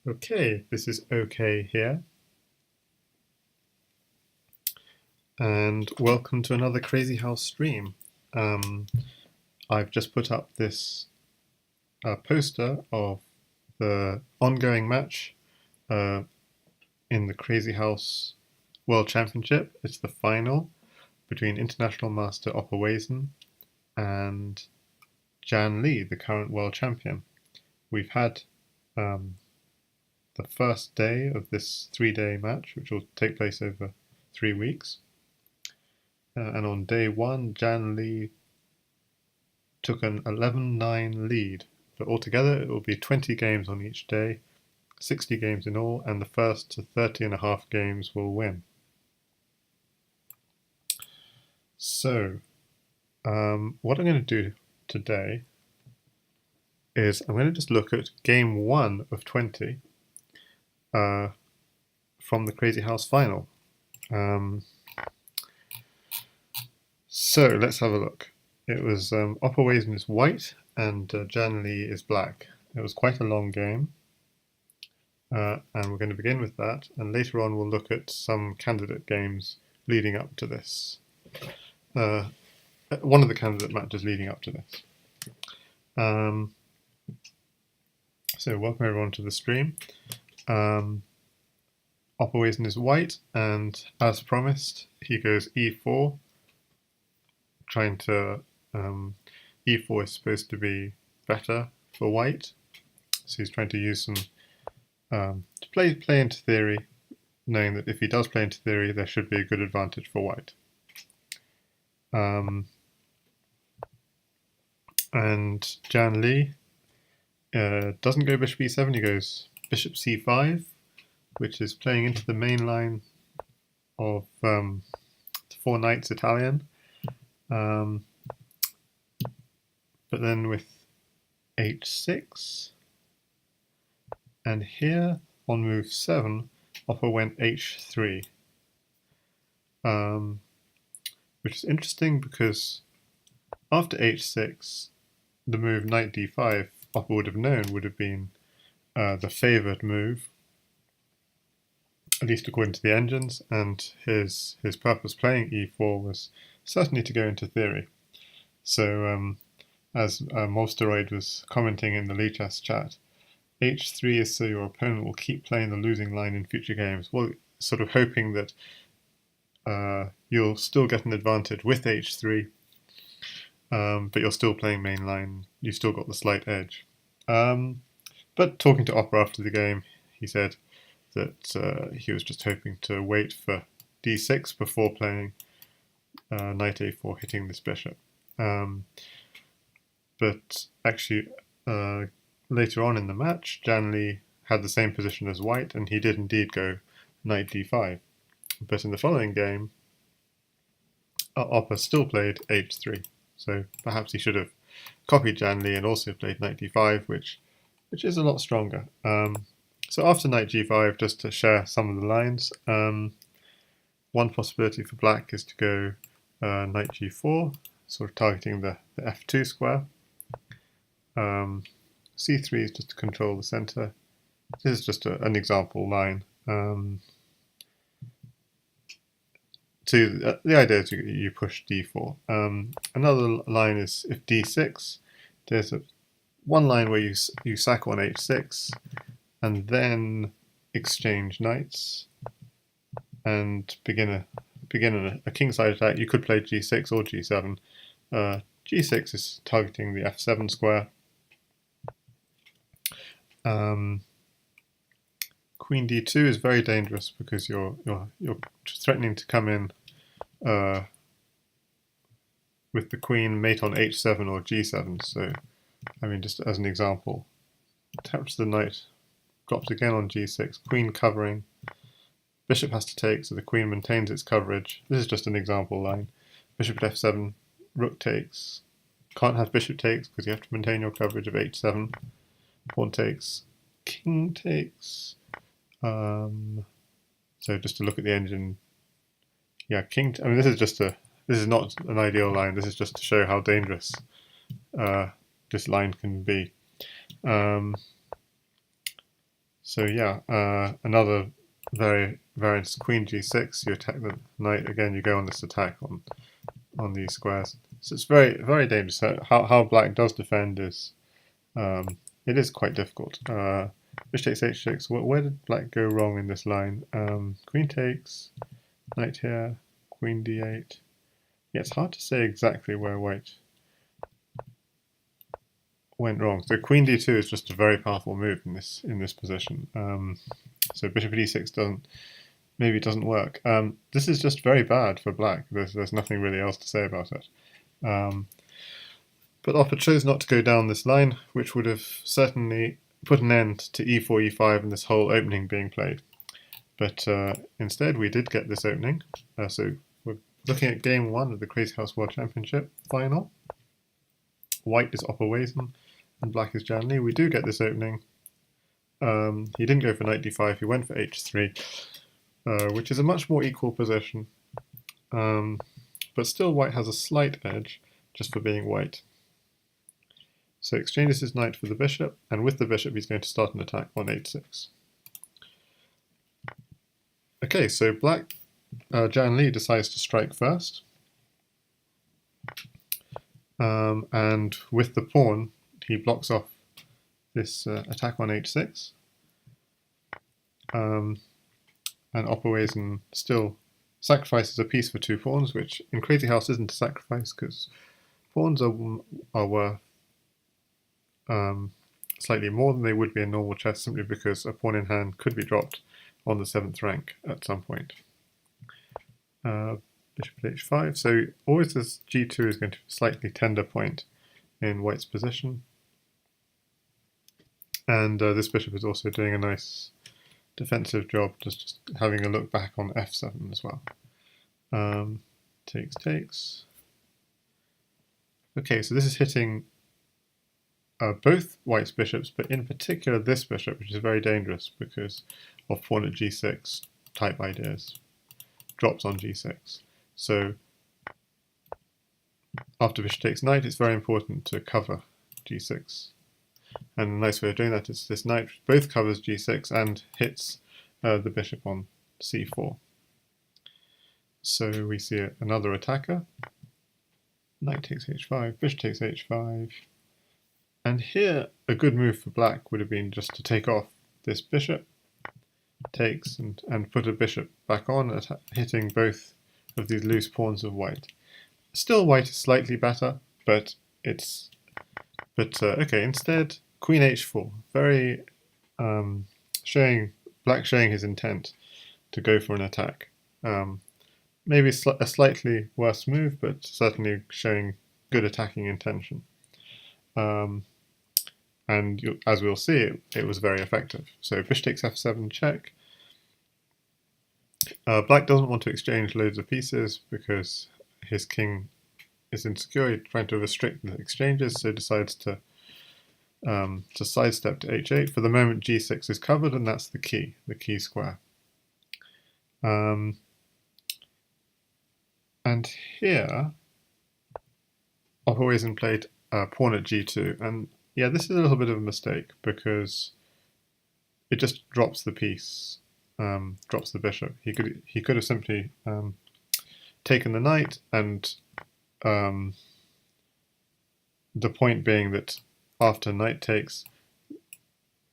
Okay, this is OK here, and welcome to another Crazyhouse stream. Um, I've just put up this poster of the ongoing match uh, in the Crazyhouse World Championship. It's the final between International Master opperwezen and JannLee, the current world champion. We've had um, the first day of this 3-day match, which will take place over 3 weeks. And on day one, JannLee took an 11-9 lead, but altogether it will be 20 games on each day, 60 games in all, and the first to 30.5 games will win. So, what I'm going to do today is I'm going to just look at game 1 of 20 from the Crazyhouse final. So let's have a look. It was opperwezen is white and JannLee is black. It was quite a long game, and we're going to begin with that, and later on we'll look at some candidate games leading up to this. One of the candidate matches leading up to this. So welcome everyone to the stream. Opperwezen is white, and as promised, he goes e4, trying to e4 is supposed to be better for white, so he's trying to use some to play into theory, knowing that if he does play into theory, there should be a good advantage for white. And JannLee doesn't go bishop e7, he goes bishop c5, which is playing into the main line of 4 knights Italian. But then with h6, and here on move 7, opper went h3, which is interesting because after h6, the move knight d5, opper would have known would have been the favoured move, at least according to the engines, and his purpose playing e4 was certainly to go into theory. So as Molsteroid was commenting in the Lichess chat, h3 is so your opponent will keep playing the losing line in future games. Well, sort of hoping that you'll still get an advantage with h3, but you're still playing main line. You've still got the slight edge. But talking to Opera after the game, he said that he was just hoping to wait for d6 before playing knight a4, hitting this bishop. But actually, later on in the match, JannLee had the same position as white, and he did indeed go knight d5. But in the following game, Opper still played h3. So perhaps he should have copied JannLee and also played knight d5, which is a lot stronger. So after knight g5, just to share some of the lines, one possibility for black is to go knight g4, sort of targeting the f2 square. c3 is just to control the center. This is just an example line. So the idea is you push d4. Another line is if d6, there's one line where you sack on h6 and then exchange knights and begin a kingside attack. You could play g6 or g7. G6 is targeting the f7 square. Queen d2 is very dangerous because you're threatening to come in with the queen mate on h7 or g7. So, I mean, just as an example, taps the knight, drops again on g6, queen covering, bishop has to take, so the queen maintains its coverage. This is just an example line. Bishop at f7, rook takes. Can't have bishop takes because you have to maintain your coverage of h7. Pawn takes, king takes. So just to look at the engine, yeah, king. I mean, this is not an ideal line. This is just to show how dangerous this line can be. So yeah, another variant is queen g6. You attack the knight again. You go on this attack on these squares. So it's very dangerous. How black does defend is it is quite difficult. Bishop takes h6. Where did black go wrong in this line? Queen takes, knight here, queen d8. Yeah, it's hard to say exactly where white went wrong. So queen d2 is just a very powerful move in this position. So bishop d6 doesn't work. This is just very bad for black. There's nothing really else to say about it. But Opper chose not to go down this line, which would have certainly put an end to e4, e5 and this whole opening being played. But instead we did get this opening. So we're looking at game 1 of the Crazyhouse World Championship final. White is opperwezen and black is JannLee. We do get this opening. He didn't go for knight d5, he went for h3, which is a much more equal position. But still white has a slight edge just for being white. So exchanges his knight for the bishop, and with the bishop he's going to start an attack on h6. Okay, so black, JannLee decides to strike first. And with the pawn, he blocks off this attack on h6. And opperwezen still sacrifices a piece for 2 pawns, which in Crazyhouse isn't a sacrifice because pawns are worth slightly more than they would be in normal chess, simply because a pawn in hand could be dropped on the 7th rank at some point. Bishop at h5, so always this g2 is going to be a slightly tender point in white's position. And this bishop is also doing a nice defensive job, just having a look back on f7 as well. Takes. Okay, so this is hitting both white's bishops, but in particular this bishop, which is very dangerous because of pawn at g6 type ideas. Drops on g6. So after bishop takes knight, it's very important to cover g6. And a nice way of doing that is this knight both covers g6 and hits the bishop on c4. So we see another attacker. Knight takes h5, bishop takes h5. And here a good move for black would have been just to take off this bishop, takes, and put a bishop back on, hitting both of these loose pawns of white. Still white is slightly better, but okay, instead queen h4, very black showing his intent to go for an attack. Maybe a slightly worse move, but certainly showing good attacking intention. And as we'll see, it was very effective. So bishop takes f7 check. Black doesn't want to exchange loads of pieces because his king is insecure. He's trying to restrict the exchanges, so decides to sidestep to h8. For the moment, g6 is covered, and that's the key square. And here, opperwezen played pawn at g2, and yeah, this is a little bit of a mistake because it just drops the piece, drops the bishop. He could have simply taken the knight, and the point being that after knight takes,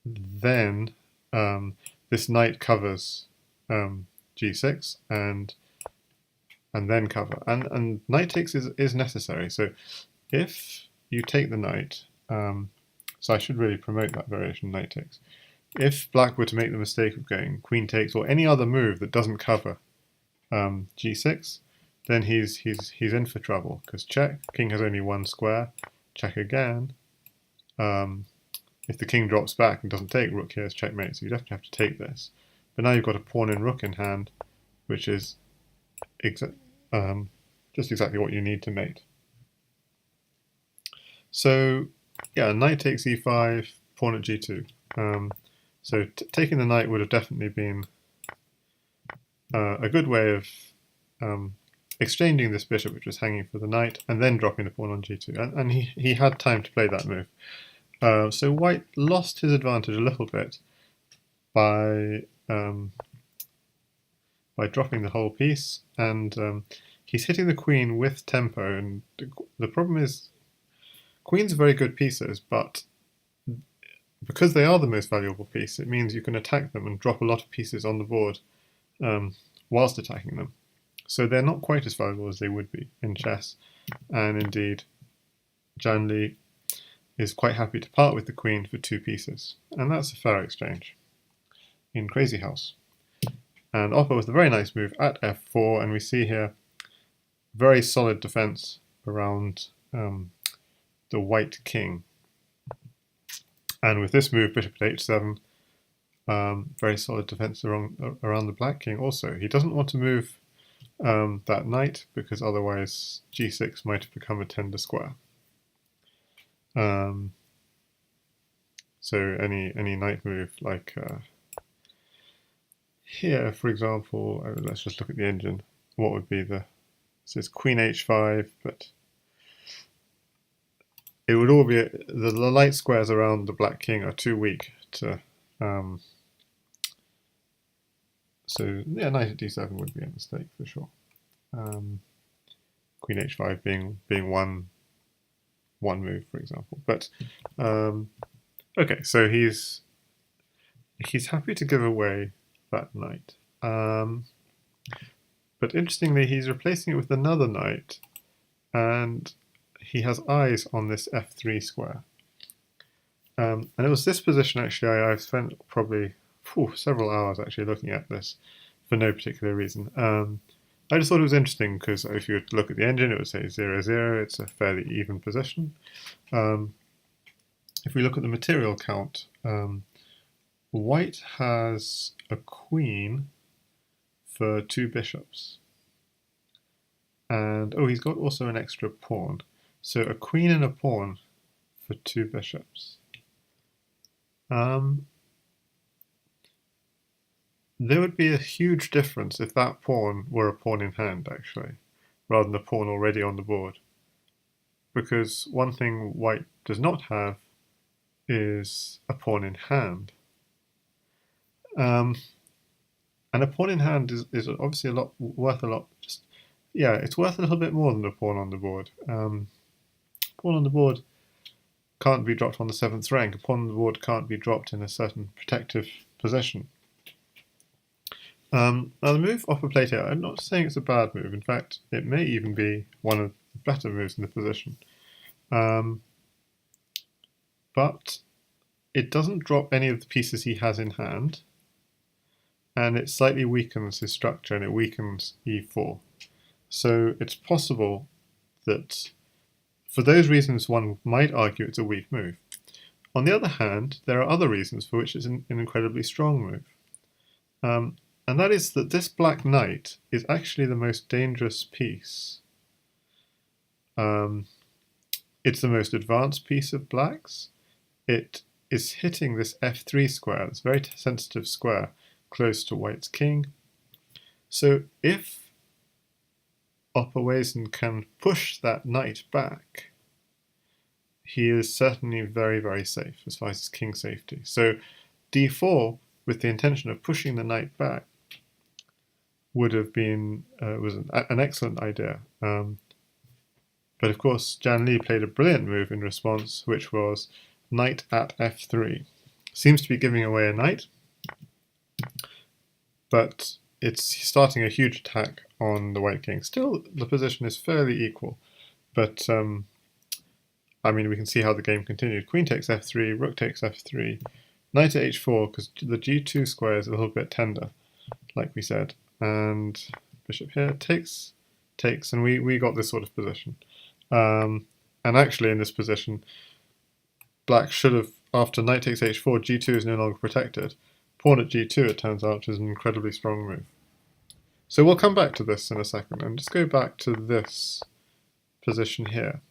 then this knight covers g6 and then cover, and knight takes is necessary. So if you take the knight, so I should really promote that variation, knight takes. If black were to make the mistake of going queen takes or any other move that doesn't cover g6, then he's in for trouble, because check, king has only one square, check again. If the king drops back and doesn't take, rook here is checkmate, so you definitely have to take this. But now you've got a pawn and rook in hand, which is just exactly what you need to mate. So yeah, knight takes e5, pawn at g2. So taking the knight would have definitely been a good way of exchanging this bishop, which was hanging for the knight, and then dropping the pawn on g2. And he had time to play that move. So white lost his advantage a little bit, by dropping the whole piece, and he's hitting the queen with tempo. And the problem is, queens are very good pieces, but because they are the most valuable piece, it means you can attack them and drop a lot of pieces on the board whilst attacking them. So they're not quite as valuable as they would be in chess. And indeed, JannLee is quite happy to part with the queen for 2 pieces. And that's a fair exchange in Crazyhouse. And opper with a very nice move at f4, and we see here very solid defense around the white king. And with this move, bishop at h7, very solid defense around the black king also. He doesn't want to move that knight, because otherwise g6 might have become a tender square. So any knight move, like here, for example, let's just look at the engine. What would be the... This is queen h5, but it would all be... The light squares around the black king are too weak to... So yeah, knight at d7 would be a mistake for sure. Queen h5 being one move, for example. But okay, so he's happy to give away that knight. But interestingly, he's replacing it with another knight, and he has eyes on this f3 square. And it was this position, actually, I've spent probably several hours actually looking at this for no particular reason. I just thought it was interesting because if you look at the engine, it would say 0-0. It's a fairly even position. If we look at the material count, white has a queen for 2 bishops. And, oh, he's got also an extra pawn. So a queen and a pawn for 2 bishops. There would be a huge difference if that pawn were a pawn in hand, actually, rather than a pawn already on the board. Because one thing white does not have is a pawn in hand. And a pawn in hand is obviously worth a lot. Yeah, it's worth a little bit more than a pawn on the board. Pawn on the board can't be dropped on the 7th rank. A pawn on the board can't be dropped in a certain protective position. Now the move opper played here, I'm not saying it's a bad move. In fact, it may even be one of the better moves in the position. But it doesn't drop any of the pieces he has in hand, and it slightly weakens his structure, and it weakens e4. So it's possible that for those reasons one might argue it's a weak move. On the other hand, there are other reasons for which it's an incredibly strong move. And that is that this black knight is actually the most dangerous piece. It's the most advanced piece of black's. It is hitting this f3 square, this very sensitive square, close to white's king. So if opperwezen can push that knight back, he is certainly very, very safe as far as his king safety. So d4, with the intention of pushing the knight back, would have been was an excellent idea. But of course, JannLee played a brilliant move in response, which was knight at f3. Seems to be giving away a knight, but it's starting a huge attack on the white king. Still, the position is fairly equal, but I mean, we can see how the game continued. Queen takes f3, rook takes f3, knight at h4, because the g2 square is a little bit tender, like we said. And bishop here takes, and we got this sort of position. And actually in this position, black should have, after knight takes h4, g2 is no longer protected. Pawn at g2, it turns out, is an incredibly strong move. So we'll come back to this in a second, and just go back to this position here,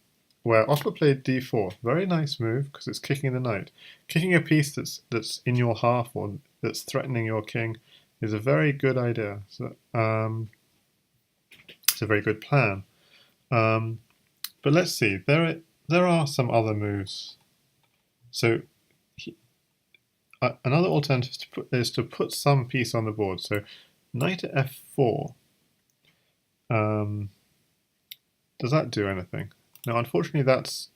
where opper played d4. Very nice move, because it's kicking the knight. Kicking a piece that's in your half, or that's threatening your king, is a very good idea. So, it's a very good plan. But let's see, there are some other moves. So another alternative is to put some piece on the board. So knight at f4. Does that do anything? Now, unfortunately, that's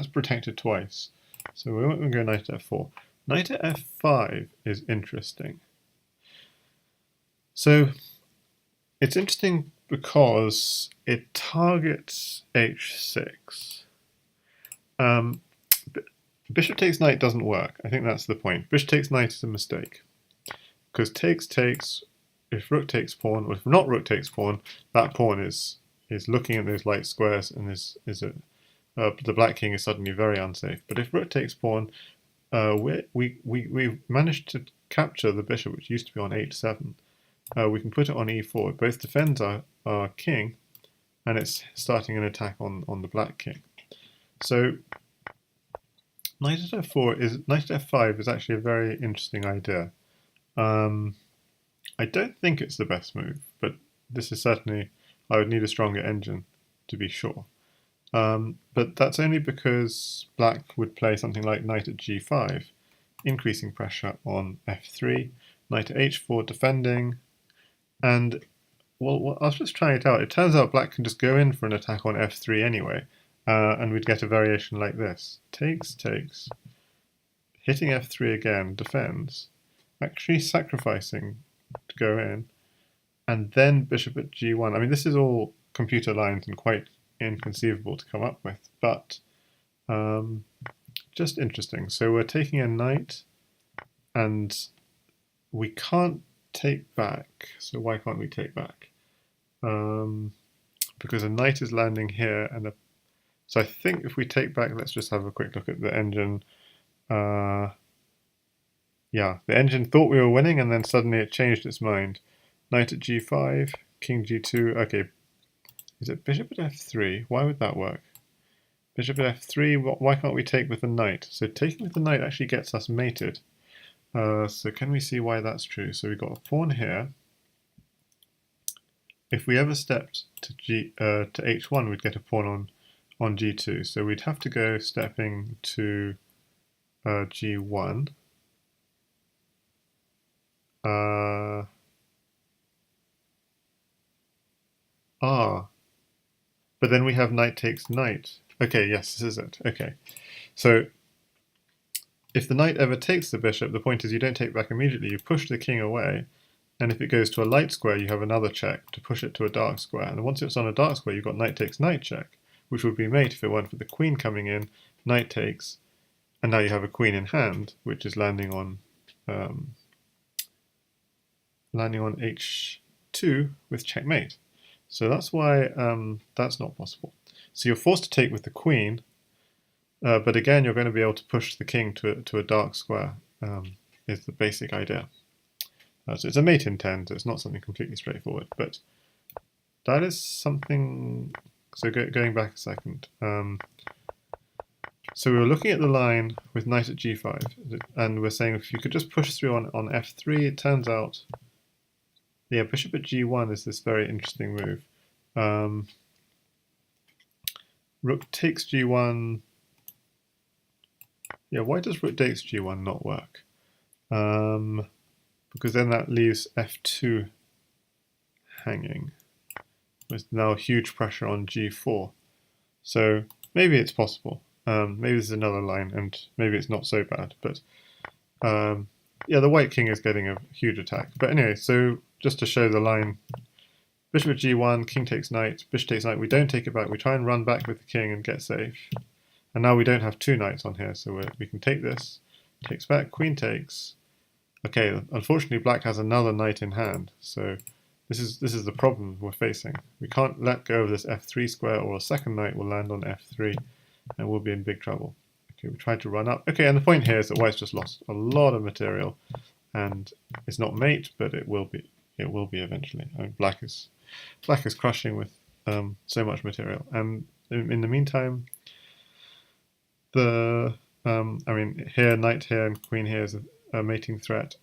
protected twice. So we won't go knight at f4. Knight at f5 is interesting. So it's interesting because it targets h6. Bishop takes knight doesn't work. I think that's the point. Bishop takes knight is a mistake. Because takes, if rook takes pawn, or if not rook takes pawn, that pawn is looking at those light squares and the black king is suddenly very unsafe. But if rook takes pawn, we've managed to capture the bishop, which used to be on h7. We can put it on e4. It both defends our king, and it's starting an attack on the black king. So knight at f5 is actually a very interesting idea. I don't think it's the best move, but this is certainly, I would need a stronger engine to be sure. But that's only because black would play something like knight at g5, increasing pressure on f3, knight at h4 defending, and well, I was just trying it out. It turns out black can just go in for an attack on f3 anyway, and we'd get a variation like this. Takes, hitting f3 again, defends, actually sacrificing to go in, and then bishop at g1. I mean, this is all computer lines and quite inconceivable to come up with, but just interesting. So we're taking a knight, and we can't take back. So why can't we take back? Because a knight is landing here, and so I think if we take back, let's just have a quick look at the engine. Yeah, the engine thought we were winning, and then suddenly it changed its mind. Knight at g5, king g2. Okay, is it bishop at f3? Why would that work? Bishop at f3, why can't we take with the knight? So taking with the knight actually gets us mated. So can we see why that's true? So we've got a pawn here. If we ever stepped to h1, we'd get a pawn on g2. So we'd have to go stepping to g1. But then we have knight takes knight. Okay, yes, this is it. Okay, so if the knight ever takes the bishop, the point is you don't take back immediately. You push the king away, and if it goes to a light square, you have another check to push it to a dark square. And once it's on a dark square, you've got knight takes knight check, which would be mate if it weren't for the queen coming in. Knight takes, and now you have a queen in hand, which is landing on h2 with checkmate. So that's why that's not possible. So you're forced to take with the queen, but again, you're going to be able to push the king to a dark square, is the basic idea. So it's a mate in 10, so it's not something completely straightforward, but that is something. So going back a second. So we were looking at the line with knight at g5, and we're saying if you could just push through on f3, it turns out, yeah, bishop at g1 is this very interesting move. Rook takes g1. Yeah, why does rook takes g1 not work? Because then that leaves f2 hanging with now huge pressure on g4. So maybe it's possible. Maybe this is another line, and maybe it's not so bad. But yeah, the white king is getting a huge attack. But anyway, so just to show the line, bishop at g1, king takes knight, bishop takes knight. We don't take it back. We try and run back with the king and get safe. And now we don't have two knights on here, so we can take this. Takes back, queen takes. Okay, unfortunately black has another knight in hand, so this is the problem we're facing. We can't let go of this f3 square, or a second knight will land on f3, and we'll be in big trouble. Okay, we tried to run up. Okay, and the point here is that white's just lost a lot of material, and it's not mate, but it will be. It will be eventually. I mean, black is crushing with so much material, and in the meantime, I mean, here knight here and queen here is a mating threat.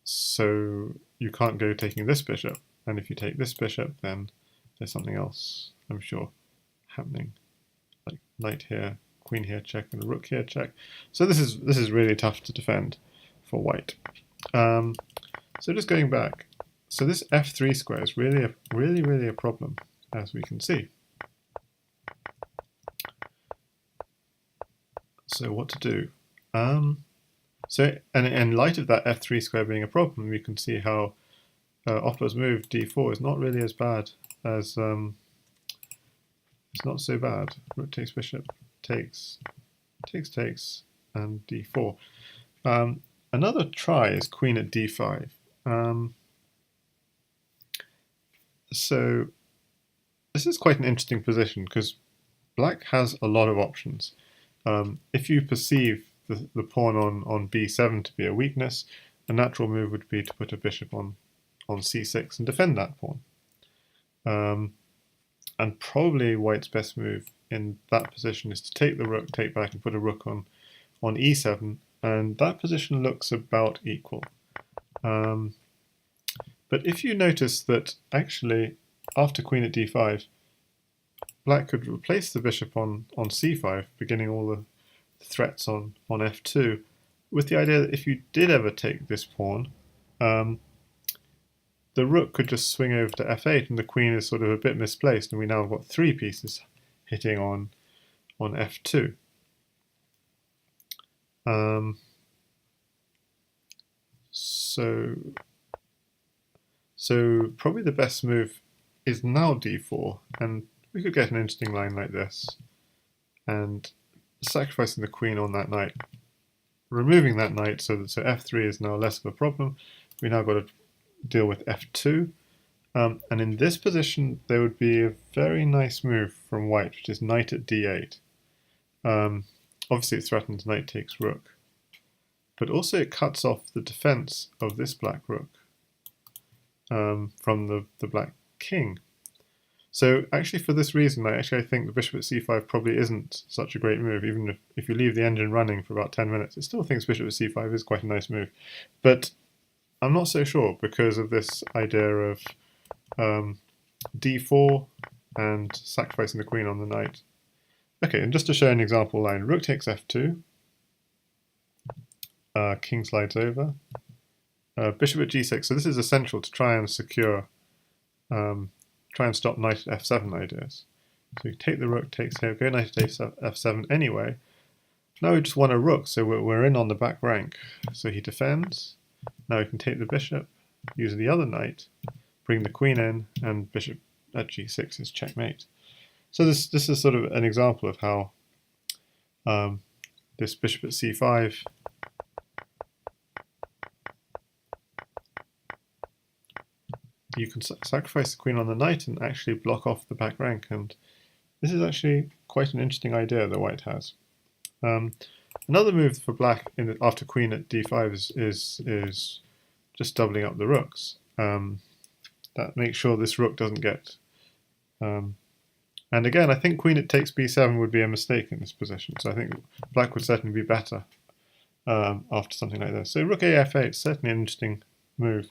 So you can't go taking this bishop, and if you take this bishop, then there's something else, I'm sure, happening. Like knight here, queen here check and a rook here check. So this is really tough to defend for white. So just going back, so this f3 square is really a problem, as we can see. So what to do? So and in light of that f3 square being a problem, we can see how Opper's move d4 is not really as bad as it's not so bad. Rook takes bishop, takes, and d4. Another try is queen at d5. So this is quite an interesting position because black has a lot of options. If you perceive the pawn on b7 to be a weakness, a natural move would be to put a bishop on c6 and defend that pawn. And probably white's best move in that position is to take the rook, take back, and put a rook on e7, and that position looks about equal. But if you notice that actually after queen at d5, black could replace the bishop on c5, beginning all the threats on f2, with the idea that if you did ever take this pawn, the rook could just swing over to f8 and the queen is sort of a bit misplaced, and we now have got 3 pieces hitting on f2. So probably the best move is now d4, and we could get an interesting line like this, and sacrificing the queen on that knight, removing that knight so f3 is now less of a problem. We now got to deal with f2, and in this position there would be a very nice move from white, which is knight at d8. Obviously it threatens knight takes rook, but also it cuts off the defense of this black rook from the black king. So actually for this reason, I think the bishop at c5 probably isn't such a great move. Even if you leave the engine running for about 10 minutes, it still thinks bishop at c5 is quite a nice move. But I'm not so sure because of this idea of d4 and sacrificing the queen on the knight. Okay, and just to show an example line, rook takes f2, king slides over, bishop at g6. So this is essential to try and secure, try and stop knight at f7 ideas. So you take the rook, takes here, go knight at f7 anyway. Now we just want a rook, so we're in on the back rank. So he defends. Now we can take the bishop, use the other knight, bring the queen in, and bishop at g6 is checkmate. So this is sort of an example of how this bishop at c5 you can sacrifice the queen on the knight and actually block off the back rank, and this is actually quite an interesting idea that white has. Another move for black after queen at d5 is just doubling up the rooks. That makes sure this rook doesn't get... and again, I think queen at takes b7 would be a mistake in this position, so I think black would certainly be better after something like this. So rook a f8 is certainly an interesting move.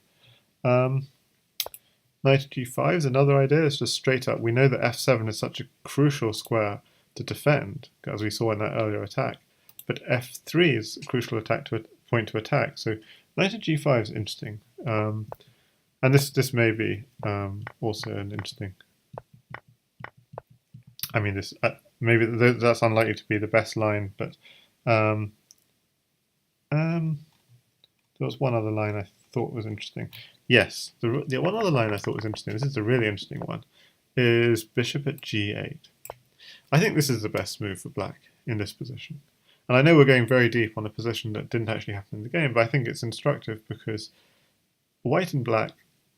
Knight at g5 is another idea. It's just straight up. We know that f7 is such a crucial square to defend, as we saw in that earlier attack. But f3 is a crucial point to attack. So knight at g5 is interesting. And this may be also an interesting... I mean, this maybe that's unlikely to be the best line, but there was one other line I thought was interesting. Yes, the one other line I thought was interesting, this is a really interesting one, is bishop at g8. I think this is the best move for black in this position. And I know we're going very deep on a position that didn't actually happen in the game, but I think it's instructive because white and black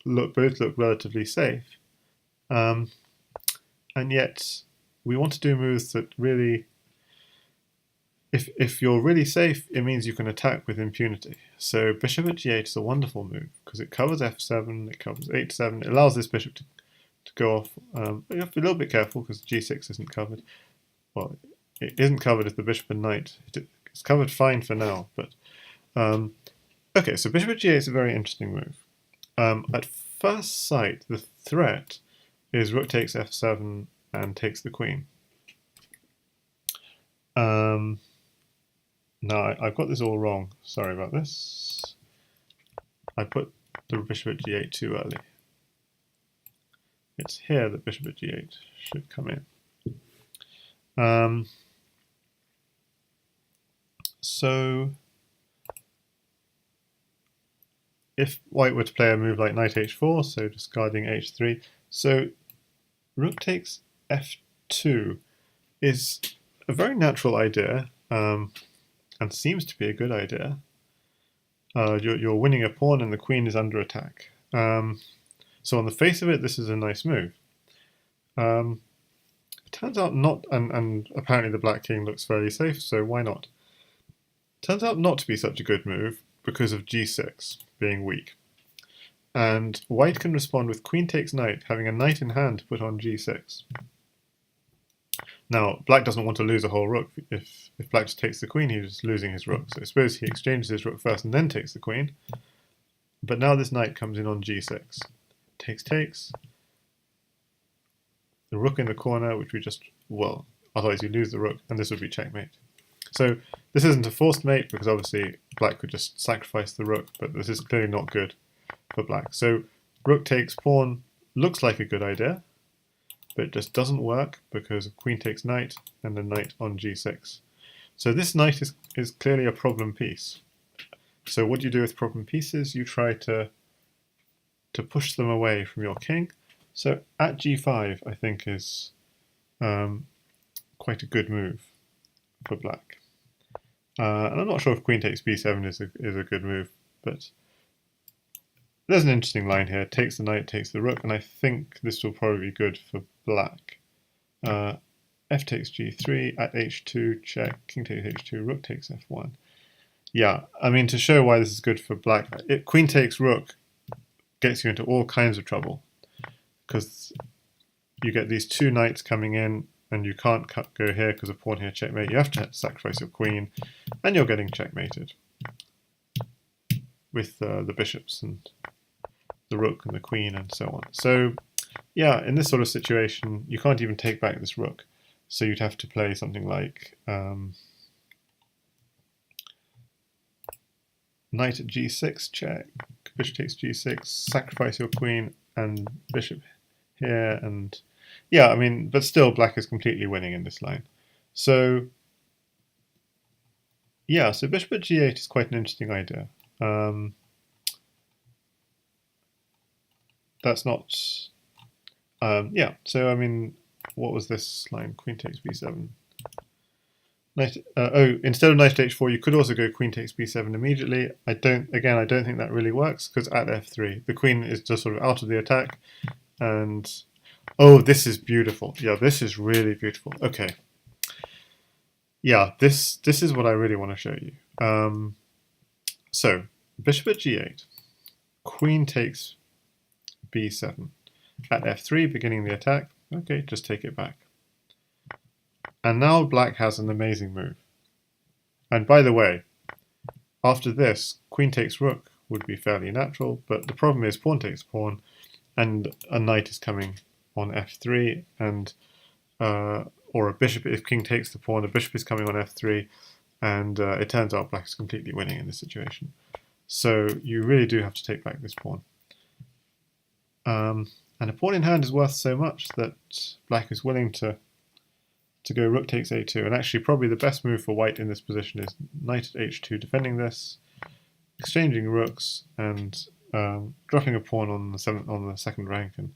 both look relatively safe. And yet we want to do moves that really... If you're really safe, it means you can attack with impunity. So bishop at g8 is a wonderful move because it covers f7, it covers h7, it allows this bishop to go off. But you have to be a little bit careful because g6 isn't covered. Well, it isn't covered if the bishop and knight. It's covered fine for now. But okay, so bishop at g8 is a very interesting move. At first sight, the threat is rook takes f7 and takes the queen. No, I've got this all wrong. Sorry about this. I put the bishop at g8 too early. It's here that bishop at g8 should come in. So if white were to play a move like knight h4, so discarding h3, so rook takes f2 is a very natural idea, and seems to be a good idea. You're winning a pawn and the queen is under attack. So on the face of it, this is a nice move. It turns out not, and apparently the black king looks fairly safe, so why not? Turns out not to be such a good move because of g6 being weak. And white can respond with queen takes knight, having a knight in hand to put on g6. Now, black doesn't want to lose a whole rook. If black just takes the queen, he's losing his rook. So suppose he exchanges his rook first and then takes the queen. But now this knight comes in on g6. Takes. The rook in the corner, which we just, well, otherwise you lose the rook, and this would be checkmate. So this isn't a forced mate, because obviously black could just sacrifice the rook, but this is clearly not good for black. So rook takes pawn looks like a good idea, but it just doesn't work because of queen takes knight and the knight on g6. So this knight is clearly a problem piece. So what do you do with problem pieces? You try to push them away from your king. So at g5, I think, is quite a good move for black. And I'm not sure if queen takes b7 is a good move, but there's an interesting line here. Takes the knight, takes the rook, and I think this will probably be good for black. F takes g3, at h2, check, king takes h2, rook takes f1. Yeah, I mean, to show why this is good for black, queen takes rook gets you into all kinds of trouble, because you get these two knights coming in, and you can't go here because of pawn here checkmate. You have to sacrifice your queen, and you're getting checkmated with the bishops and the rook and the queen and so on. So yeah, in this sort of situation, you can't even take back this rook. So you'd have to play something like knight at g6, check, bishop takes g6, sacrifice your queen and bishop here, and yeah, I mean, but still black is completely winning in this line. So yeah, so bishop at g8 is quite an interesting idea. That's not, yeah, so I mean, what was this line? Queen takes b7. Knight, instead of knight at h4, you could also go queen takes b7 immediately. I don't think that really works, because at f3, the queen is just sort of out of the attack, and oh, this is beautiful. Yeah, this is really beautiful. Okay. Yeah, this is what I really want to show you. So, bishop at g8, queen takes b7. At f3, beginning the attack. Okay, just take it back. And now black has an amazing move. And by the way, after this, queen takes rook would be fairly natural, but the problem is pawn takes pawn, and a knight is coming on f3, and or a bishop, if king takes the pawn, a bishop is coming on f3, and it turns out black is completely winning in this situation. So you really do have to take back this pawn. And a pawn in hand is worth so much that black is willing to go rook takes a2. And actually probably the best move for white in this position is knight at h2, defending this, exchanging rooks, and dropping a pawn on the second rank. And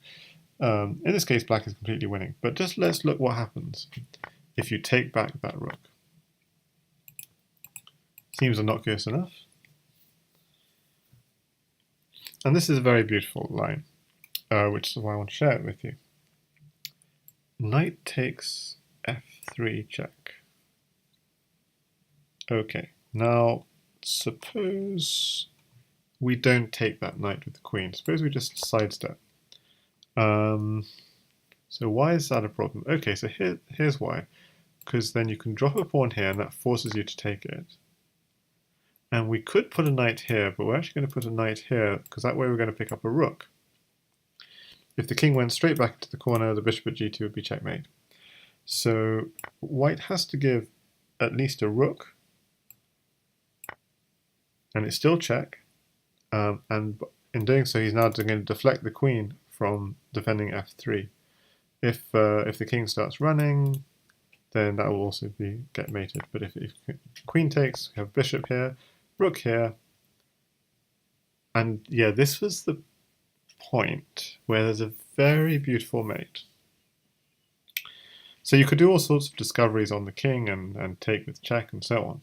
in this case, black is completely winning. But just let's look what happens if you take back that rook. Seems innocuous enough. And this is a very beautiful line, which is why I want to share it with you. Knight takes f3 check. Okay, now suppose we don't take that knight with the queen. Suppose we just sidestep. So why is that a problem? Okay, so here's why. Because then you can drop a pawn here and that forces you to take it. And we could put a knight here, but we're actually going to put a knight here because that way we're going to pick up a rook. If the king went straight back into the corner, the bishop at g2 would be checkmate. So white has to give at least a rook, and it's still check. And in doing so, he's now going to deflect the queen from defending f3. If the king starts running, then that will also get mated. But if queen takes, we have bishop here, rook here, and yeah, this was the point where there's a very beautiful mate. So you could do all sorts of discoveries on the king and take with check and so on.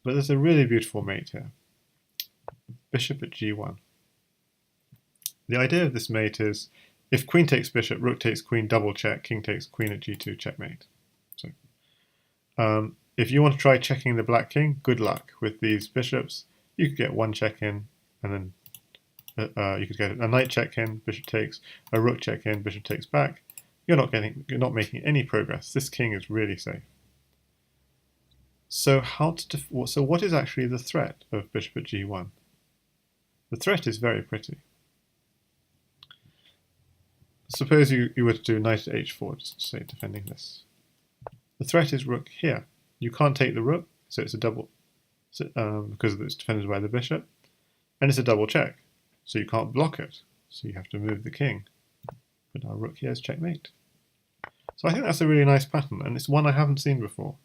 But there's a really beautiful mate here. Bishop at g1. The idea of this mate is if queen takes bishop, rook takes queen, double check, king takes queen at g2, checkmate. So if you want to try checking the black king, good luck with these bishops. You could get one check in, and then you could get a knight check in, bishop takes, a rook check in, bishop takes back. You're not making any progress. This king is really safe. So what is actually the threat of bishop at g1? The threat is very pretty. Suppose you were to do knight at h4, just to say defending this. The threat is rook here. You can't take the rook, so it's a double, because it's defended by the bishop, and it's a double check, so you can't block it, so you have to move the king. But our rook here is checkmate. So I think that's a really nice pattern, and it's one I haven't seen before.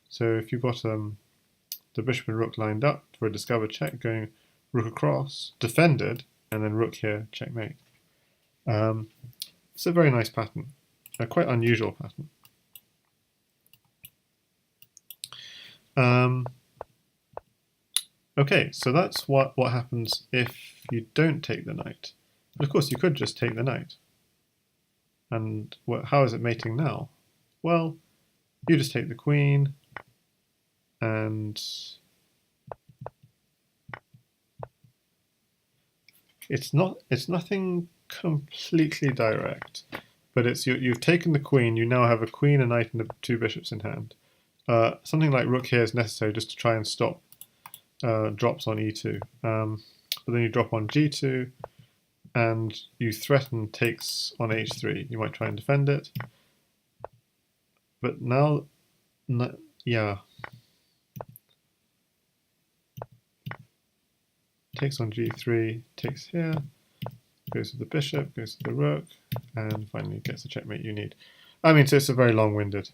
So if you've got the bishop and rook lined up for a discovered check, going rook across, defended, and then rook here, checkmate. It's a very nice pattern, a quite unusual pattern. Okay, so that's what happens if you don't take the knight. But of course, you could just take the knight. And how is it mating now? Well, you just take the queen, and it's nothing completely direct, but it's you've taken the queen. You now have a queen, a knight, and two bishops in hand. Something like rook here is necessary just to try and stop drops on e2. But then you drop on g2, and you threaten takes on h3. You might try and defend it, but now, yeah, takes on g3, takes here, goes to the bishop, goes to the rook, and finally gets the checkmate you need. I mean, so it's a very long-winded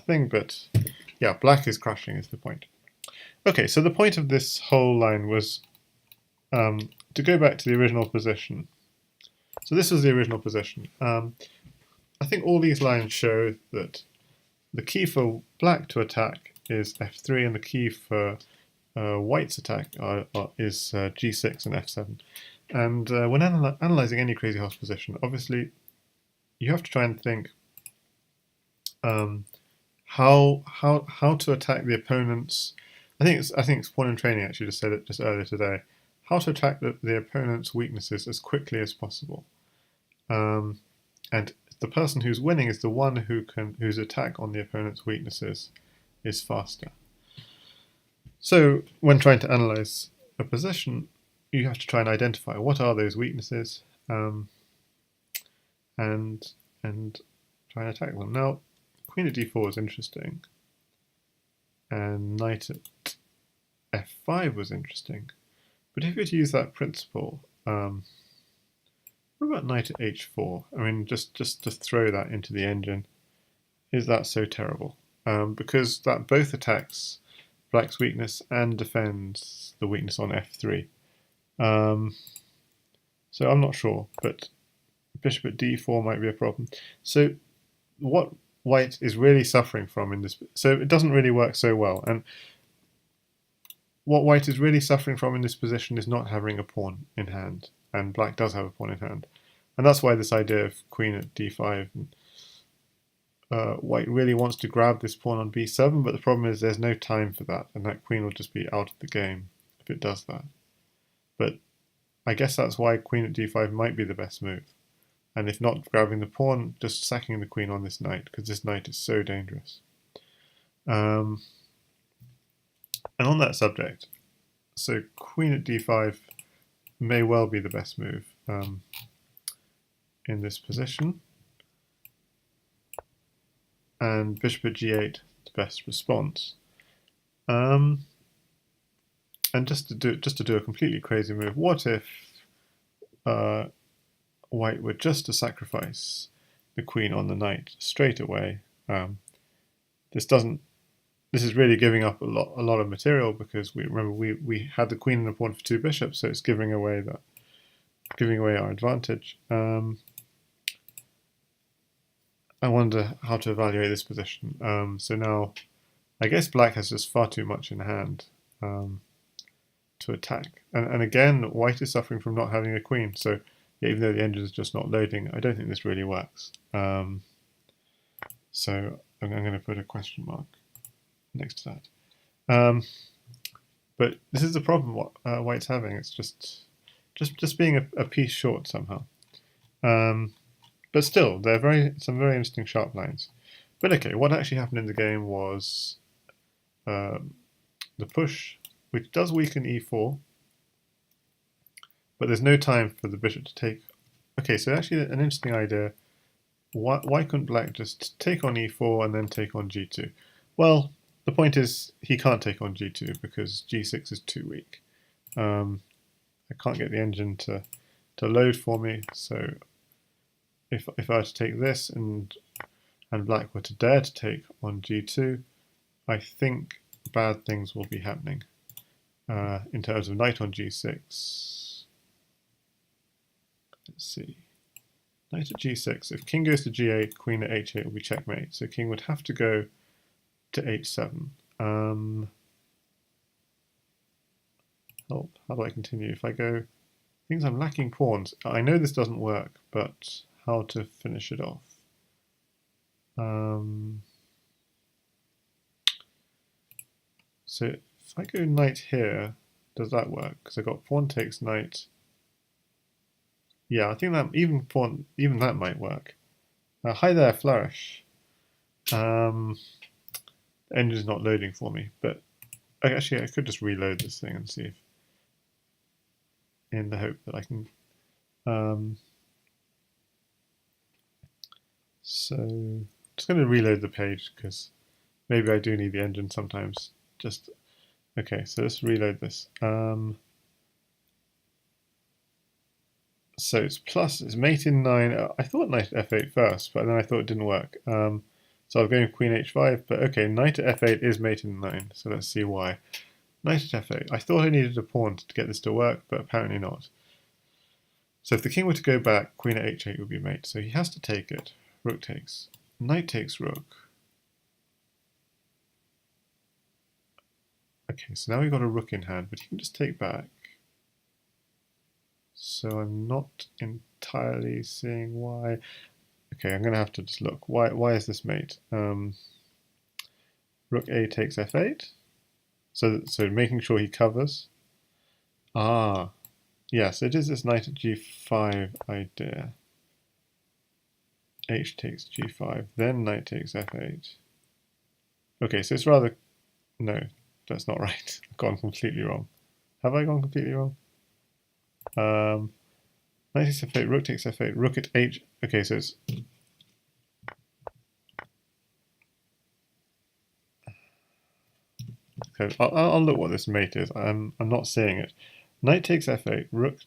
thing, but yeah, black is crashing is the point. Okay, so the point of this whole line was to go back to the original position. So this was the original position. I think all these lines show that the key for black to attack is f3, and the key for white's attack is g6 and f7. And when analysing any Crazyhouse position, obviously you have to try and think how to attack the opponent's. I think it's Pawn in Training actually just said it just earlier today. How to attack the opponent's weaknesses as quickly as possible, and the person who's winning is the one whose attack on the opponent's weaknesses is faster. So when trying to analyse a position, you have to try and identify what are those weaknesses, and try and attack them. Now, queen at d4 is interesting, and knight at f5 was interesting. But if you were to use that principle, what about knight at h4? I mean, just to throw that into the engine, is that so terrible? Because that both attacks black's weakness and defends the weakness on f3. So I'm not sure, but bishop at d4 might be a problem. So what white is really suffering from in this, so it doesn't really work so well, and what white is really suffering from in this position is not having a pawn in hand, and black does have a pawn in hand, and that's why this idea of queen at d5, white really wants to grab this pawn on b7, but the problem is there's no time for that, and that queen will just be out of the game if it does that. But I guess that's why queen at d5 might be the best move, and if not grabbing the pawn, just sacking the queen on this knight, because this knight is so dangerous. And on that subject, so queen at d5 may well be the best move in this position, and bishop at g8 the best response. And just to do a completely crazy move, what if white were just to sacrifice the queen on the knight straight away? This doesn't. This is really giving up a lot of material, because we had the queen and the pawn for 2 bishops, so it's giving away our advantage. I wonder how to evaluate this position. So now, I guess black has just far too much in hand to attack. And again, white is suffering from not having a queen. So yeah, even though the engine is just not loading, I don't think this really works. So I'm going to put a question mark next to that. But this is the problem what white's having. It's just being a piece short somehow. But still, they're some very interesting sharp lines. But okay, what actually happened in the game was the push, which does weaken e4, but there's no time for the bishop to take. Okay, so actually an interesting idea. Why couldn't black just take on e4 and then take on g2? Well, the point is he can't take on g2 because g6 is too weak. I can't get the engine to load for me, so if I were to take this and black were to dare to take on g2, I think bad things will be happening in terms of knight on g6. Let's see. Knight at g6. If king goes to g8, queen at h8 will be checkmate. So king would have to go to h7. Help. How do I continue? If I go... Things I'm lacking pawns. I know this doesn't work, but how to finish it off? So if I go knight here, does that work? Because I got pawn takes knight. Yeah, I think that even that might work. Hi there, flourish. The engine's not loading for me, but actually I could just reload this thing and see if, in the hope that I can. So I'm just going to reload the page because maybe I do need the engine sometimes. Just okay. So let's reload this. So it's mate in 9. I thought knight at f8 first, but then I thought it didn't work. So I'm going queen h5, but okay, knight at f8 is mate in 9. So let's see why. Knight at f8. I thought I needed a pawn to get this to work, but apparently not. So if the king were to go back, queen at h8 would be mate. So he has to take it. Rook takes. Knight takes rook. Okay, so now we've got a rook in hand, but he can just take back. So I'm not entirely seeing why. Okay, I'm going to have to just look. Why is this mate? Rook a takes f8. So making sure he covers. Ah, yes, it is this knight at g5 idea. H takes g5, then knight takes f8. Okay, so it's rather... No, that's not right. I've gone completely wrong. Have I gone completely wrong? Knight takes f8, rook takes f8, rook at h... Okay, so it's... Okay, I'll look what this mate is. I'm not seeing it. Knight takes f8, rook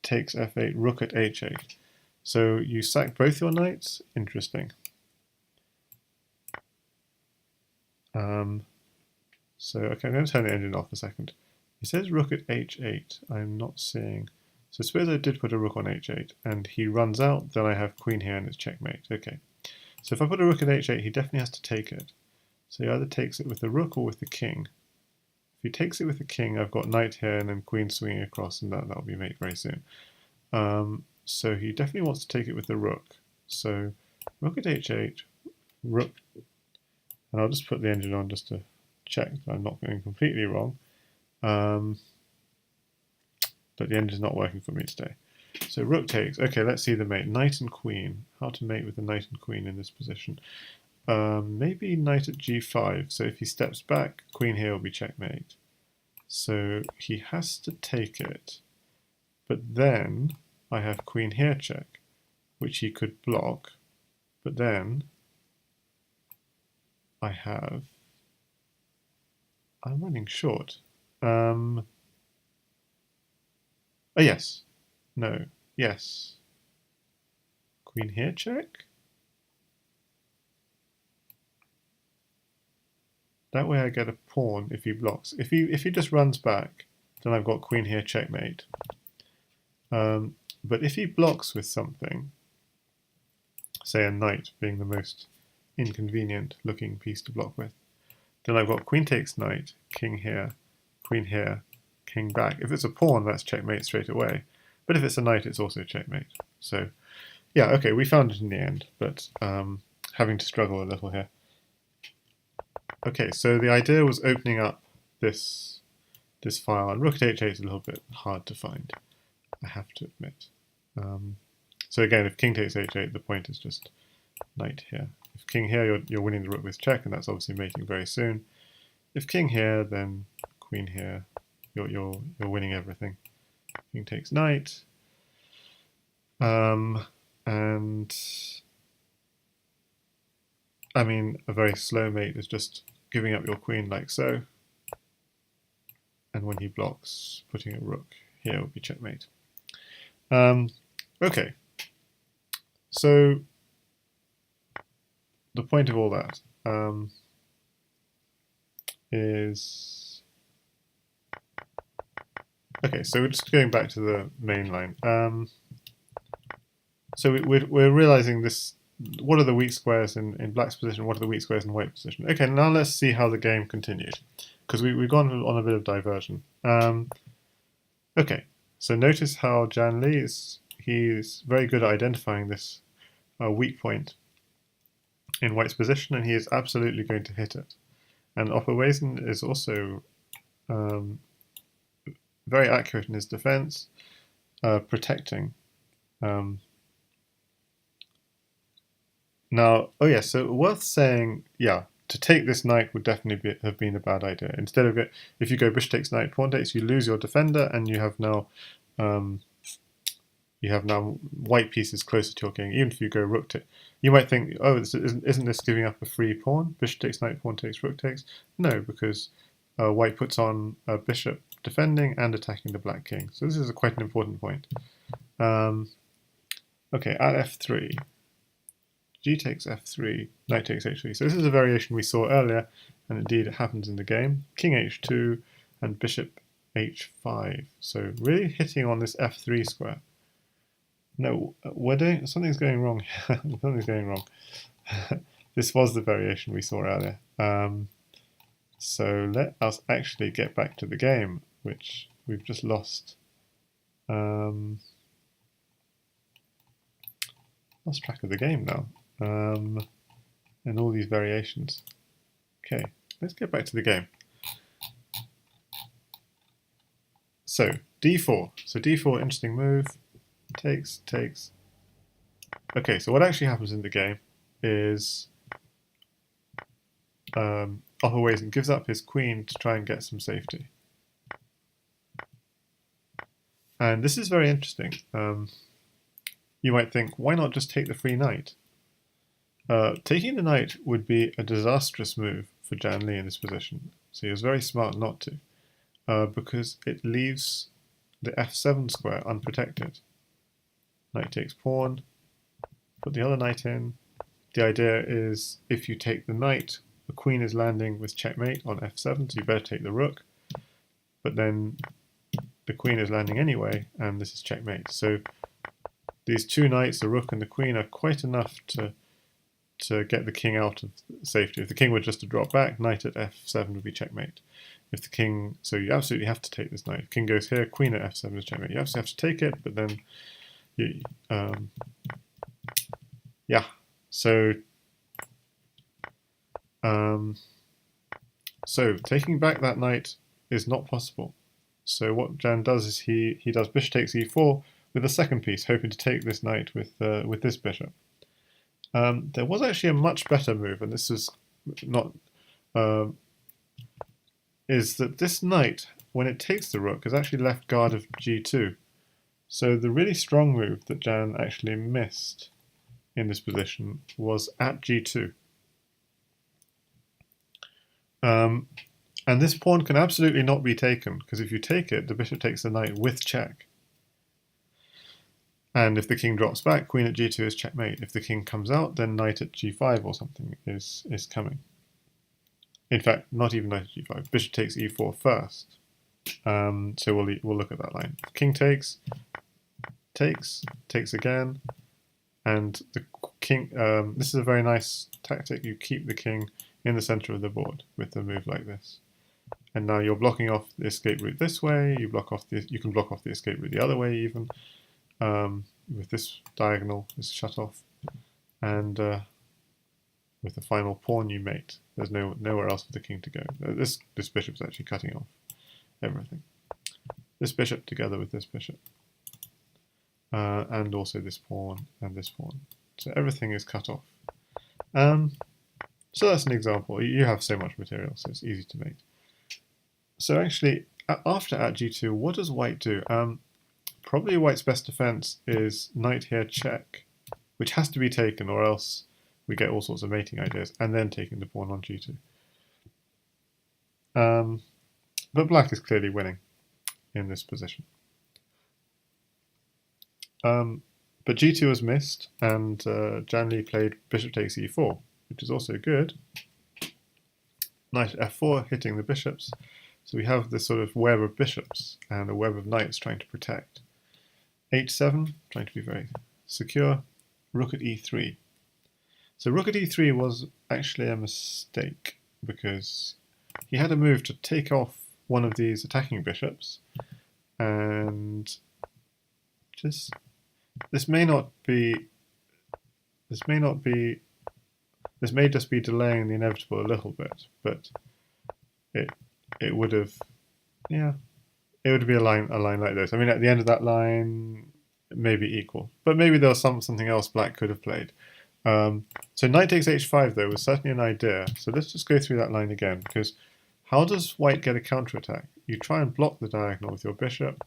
takes f8, rook at h8. So you sack both your knights? Interesting. So okay, I'm going to turn the engine off a second. It says rook at h8. I'm not seeing... So suppose I did put a rook on h8 and he runs out, then I have queen here and it's checkmate. Okay. So if I put a rook at h8, he definitely has to take it. So he either takes it with the rook or with the king. If he takes it with the king, I've got knight here and then queen swinging across, and that'll be mate very soon. So he definitely wants to take it with the rook. So rook at h8, rook, and I'll just put the engine on just to check that I'm not going completely wrong. But the engine's not working for me today. So rook takes. Okay, let's see the mate. Knight and queen. How to mate with the knight and queen in this position. Maybe knight at g5. So if he steps back, queen here will be checkmate. So he has to take it. But then I have queen here check, which he could block. But then I have I'm running short. Oh, yes. No. Yes. Queen here check? That way I get a pawn if he blocks. If he just runs back, then I've got queen here checkmate. But if he blocks with something, say a knight being the most inconvenient looking piece to block with, then I've got queen takes knight, king here, king back. If it's a pawn, that's checkmate straight away. But if it's a knight, it's also checkmate. So, yeah, okay, we found it in the end, but having to struggle a little here. Okay, so the idea was opening up this file, and rook at h8 is a little bit hard to find, I have to admit. So again, if king takes h8, the point is just knight here. If king here, you're winning the rook with check, and that's obviously mating very soon. If king here, then queen here, you're winning everything. King takes knight, and I mean a very slow mate is just giving up your queen like so, and when he blocks, putting a rook here would be checkmate. Okay, so the point of all that is, okay, so we're just going back to the main line. So we're realizing this, what are the weak squares in black's position, what are the weak squares in white's position. Okay, now let's see how the game continued, because we've gone on a bit of diversion. Okay, so notice how JannLee he's very good at identifying this weak point in white's position, and he is absolutely going to hit it. And opperwezen is also very accurate in his defense, protecting. Now, oh yeah, so worth saying, yeah, to take this knight would definitely have been a bad idea. Instead of if you go bishop takes knight, pawn takes, you lose your defender, and you have now white pieces closer to your king. Even if you go rook to, you might think, oh, isn't this giving up a free pawn? Bishop takes knight, pawn takes, rook takes. No, because white puts on a bishop defending and attacking the black king. So this is quite an important point. Okay, at f3, g takes f3, knight takes h3. So this is a variation we saw earlier, and indeed it happens in the game. King h2 and bishop h5. So really hitting on this f3 square. No, something's going wrong. Something's going wrong. This was the variation we saw earlier. So let us actually get back to the game, which we've just lost. Lost track of the game now. And all these variations. Okay, let's get back to the game. So d4. So d4, interesting move. Takes. Okay, so what actually happens in the game is opperwezen gives up his queen to try and get some safety. And this is very interesting. You might think, why not just take the free knight? Taking the knight would be a disastrous move for JannLee in this position. So he was very smart not to, because it leaves the f7 square unprotected. Knight takes pawn, put the other knight in. The idea is if you take the knight, the queen is landing with checkmate on f7, so you better take the rook. But then the queen is landing anyway, and this is checkmate. So these two knights, the rook and the queen, are quite enough to get the king out of safety. If the king were just to drop back, knight at f7 would be checkmate. If the king, so you absolutely have to take this knight. If king goes here, queen at f7 is checkmate. You absolutely have to take it, but then yeah, so taking back that knight is not possible. So what Jan does is he does bishop takes e4 with a second piece, hoping to take this knight with this bishop. There was actually a much better move, and this is not is that this knight, when it takes the rook, is actually left guard of g2. So the really strong move that Jan actually missed in this position was at g2. And this pawn can absolutely not be taken, because if you take it, the bishop takes the knight with check. And if the king drops back, queen at g2 is checkmate. If the king comes out, then knight at g5 or something is coming. In fact, not even knight at g5. Bishop takes e4 first. So we'll look at that line. King takes again, and the king. This is a very nice tactic. You keep the king in the center of the board with a move like this. And now you're blocking off the escape route this way. You can block off the escape route the other way even. With this diagonal is shut off, and with the final pawn you mate. There's nowhere else for the king to go. This bishop's actually cutting off everything. This bishop together with this bishop, and also this pawn and this pawn. So everything is cut off. So that's an example. You have so much material, so it's easy to mate. So actually, after at g2, what does white do? Probably white's best defense is knight here check, which has to be taken, or else we get all sorts of mating ideas, and then taking the pawn on g2. But black is clearly winning in this position. But g2 was missed, and JannLee played bishop takes e4, which is also good. Knight f4 hitting the bishops. So we have this sort of web of bishops and a web of knights trying to protect. h7, trying to be very secure. Rook at e3. So rook at e3 was actually a mistake, because he had a move to take off one of these attacking bishops, and just this may just be delaying the inevitable a little bit, but it would have, yeah, it would be a line like this. I mean, at the end of that line, it may be equal, but maybe there was something else black could have played. So knight takes h5 though was certainly an idea. So let's just go through that line again, because how does white get a counterattack? You try and block the diagonal with your bishop,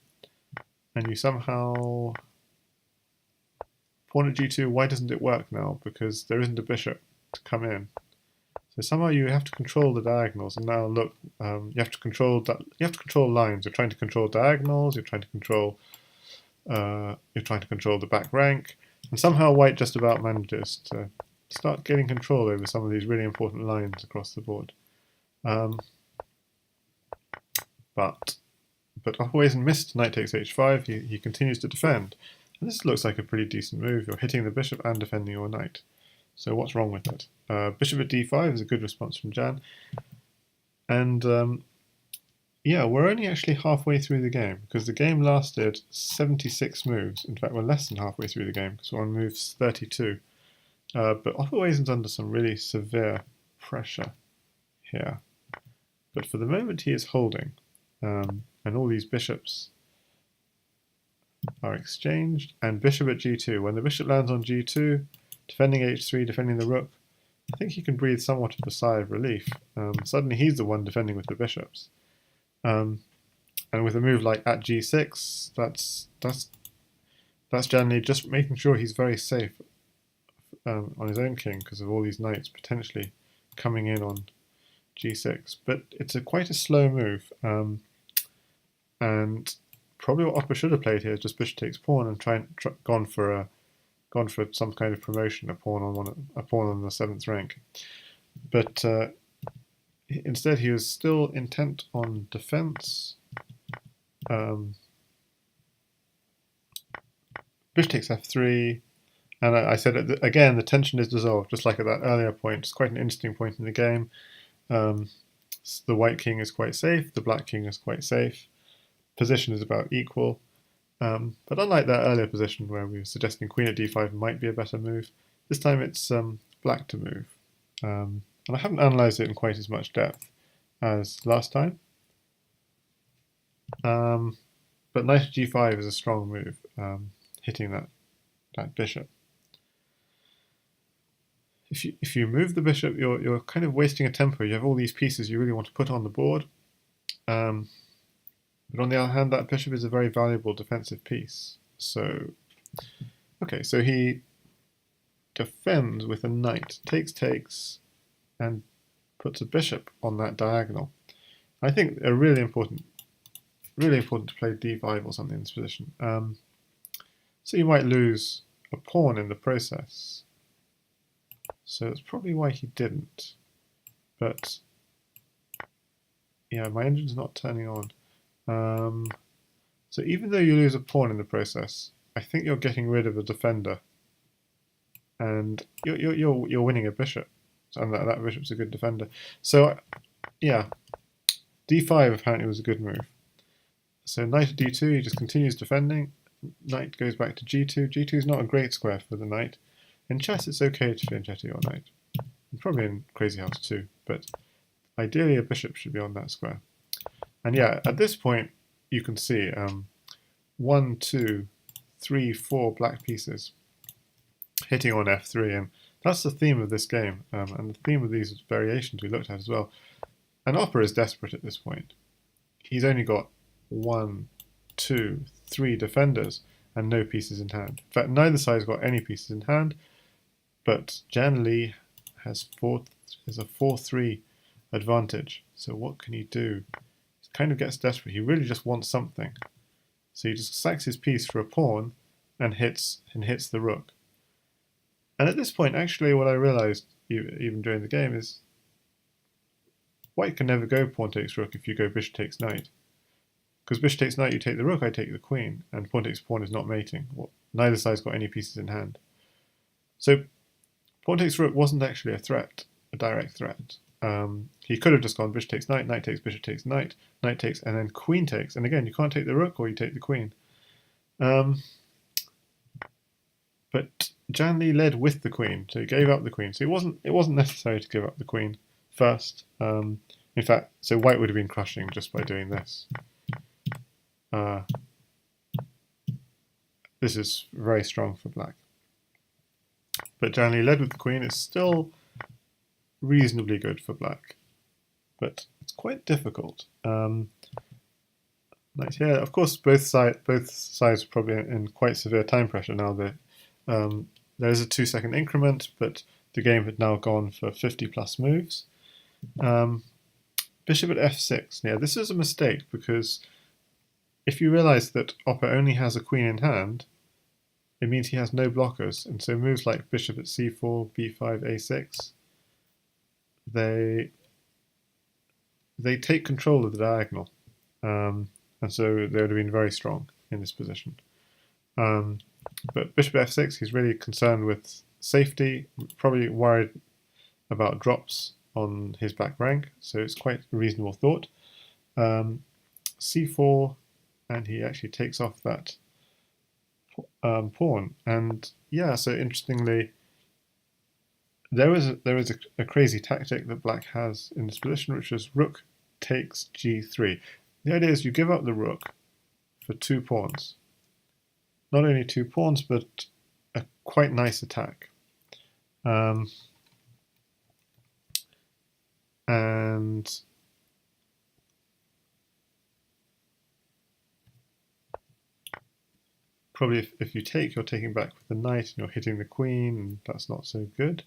and you somehow pawn at g2. Why doesn't it work now? Because there isn't a bishop to come in. So somehow you have to control the diagonals, and now look, you have to control that. You have to control lines. You're trying to control diagonals. You're trying to control the back rank, and somehow white just about manages to start getting control over some of these really important lines across the board. But opperwezen missed knight takes h5. He continues to defend, and this looks like a pretty decent move. You're hitting the bishop and defending your knight. So what's wrong with it? Bishop at d5 is a good response from Jan. And yeah, we're only actually halfway through the game, because the game lasted 76 moves. In fact, we're less than halfway through the game, because we're on moves 32. But opperwezen's under some really severe pressure here. But for the moment he is holding, and all these bishops are exchanged, and bishop at g2. When the bishop lands on g2, defending h3, defending the rook, I think he can breathe somewhat of a sigh of relief. Suddenly he's the one defending with the bishops. And with a move like at g6, that's JannLee just making sure he's very safe on his own king, because of all these knights potentially coming in on g6. But it's quite a slow move, and probably what Opper should have played here is just bishop takes pawn and gone for some kind of promotion, a pawn on the 7th rank. But instead he was still intent on defense. Bishop takes f3, and I said again, the tension is dissolved, just like at that earlier point. It's quite an interesting point in the game. The white king is quite safe, the black king is quite safe. Position is about equal. But unlike that earlier position where we were suggesting queen at d5 might be a better move, this time it's black to move. And I haven't analysed it in quite as much depth as last time. But knight at g5 is a strong move, hitting that bishop. If you move the bishop, you're kind of wasting a tempo. You have all these pieces you really want to put on the board. But on the other hand, that bishop is a very valuable defensive piece. So, okay, so he defends with a knight, takes, and puts a bishop on that diagonal. I think a really important to play d5 or something in this position. So you might lose a pawn in the process. So that's probably why he didn't. But yeah, my engine's not turning on. So even though you lose a pawn in the process, I think you're getting rid of a defender, and you're winning a bishop, and that bishop's a good defender. So yeah, d5 apparently was a good move. So knight at d2, he just continues defending. Knight goes back to g2. g2 is not a great square for the knight. In chess, it's okay to fianchetto your knight, and probably in Crazyhouse too, but ideally a bishop should be on that square. And yeah, at this point, you can see 1, 2, 3, 4 black pieces hitting on f3, and that's the theme of this game, and the theme of these variations we looked at as well. And Opper is desperate at this point. He's only got 1, 2, 3 defenders and no pieces in hand. In fact, neither side's got any pieces in hand, but JannLee has a 4-3 advantage. So what can he do? He kind of gets desperate. He really just wants something. So he just sacks his piece for a pawn and hits the rook. And at this point, actually, what I realized even during the game is white can never go pawn takes rook if you go bishop takes knight. Because bishop takes knight, you take the rook, I take the queen, and pawn takes pawn is not mating. Well, neither side's got any pieces in hand. So pawn takes rook wasn't actually a threat, a direct threat. He could have just gone bishop takes knight, knight takes, bishop takes knight, knight takes, and then queen takes. And again, you can't take the rook or you take the queen. But JannLee led with the queen, so he gave up the queen. So it wasn't necessary to give up the queen first. In fact, so white would have been crushing just by doing this. This is very strong for black. But JannLee led with the queen. It's still reasonably good for black, but it's quite difficult. Knight here. Of course, both sides are probably in quite severe time pressure now. There is a 2-second increment, but the game had now gone for 50 plus moves. Bishop at f6. Yeah, this is a mistake because if you realize that Opper only has a queen in hand, it means he has no blockers, and so moves like bishop at c4, b5, a6, they take control of the diagonal, and so they would have been very strong in this position. But bishop f6, he's really concerned with safety, probably worried about drops on his back rank, so it's quite a reasonable thought. c4, and he actually takes off that pawn. And yeah, so interestingly, there is a crazy tactic that black has in this position, which is rook takes g3. The idea is you give up the rook for 2 pawns. Not only 2 pawns, but a quite nice attack. And probably if you take, you're taking back with the knight and you're hitting the queen, and that's not so good.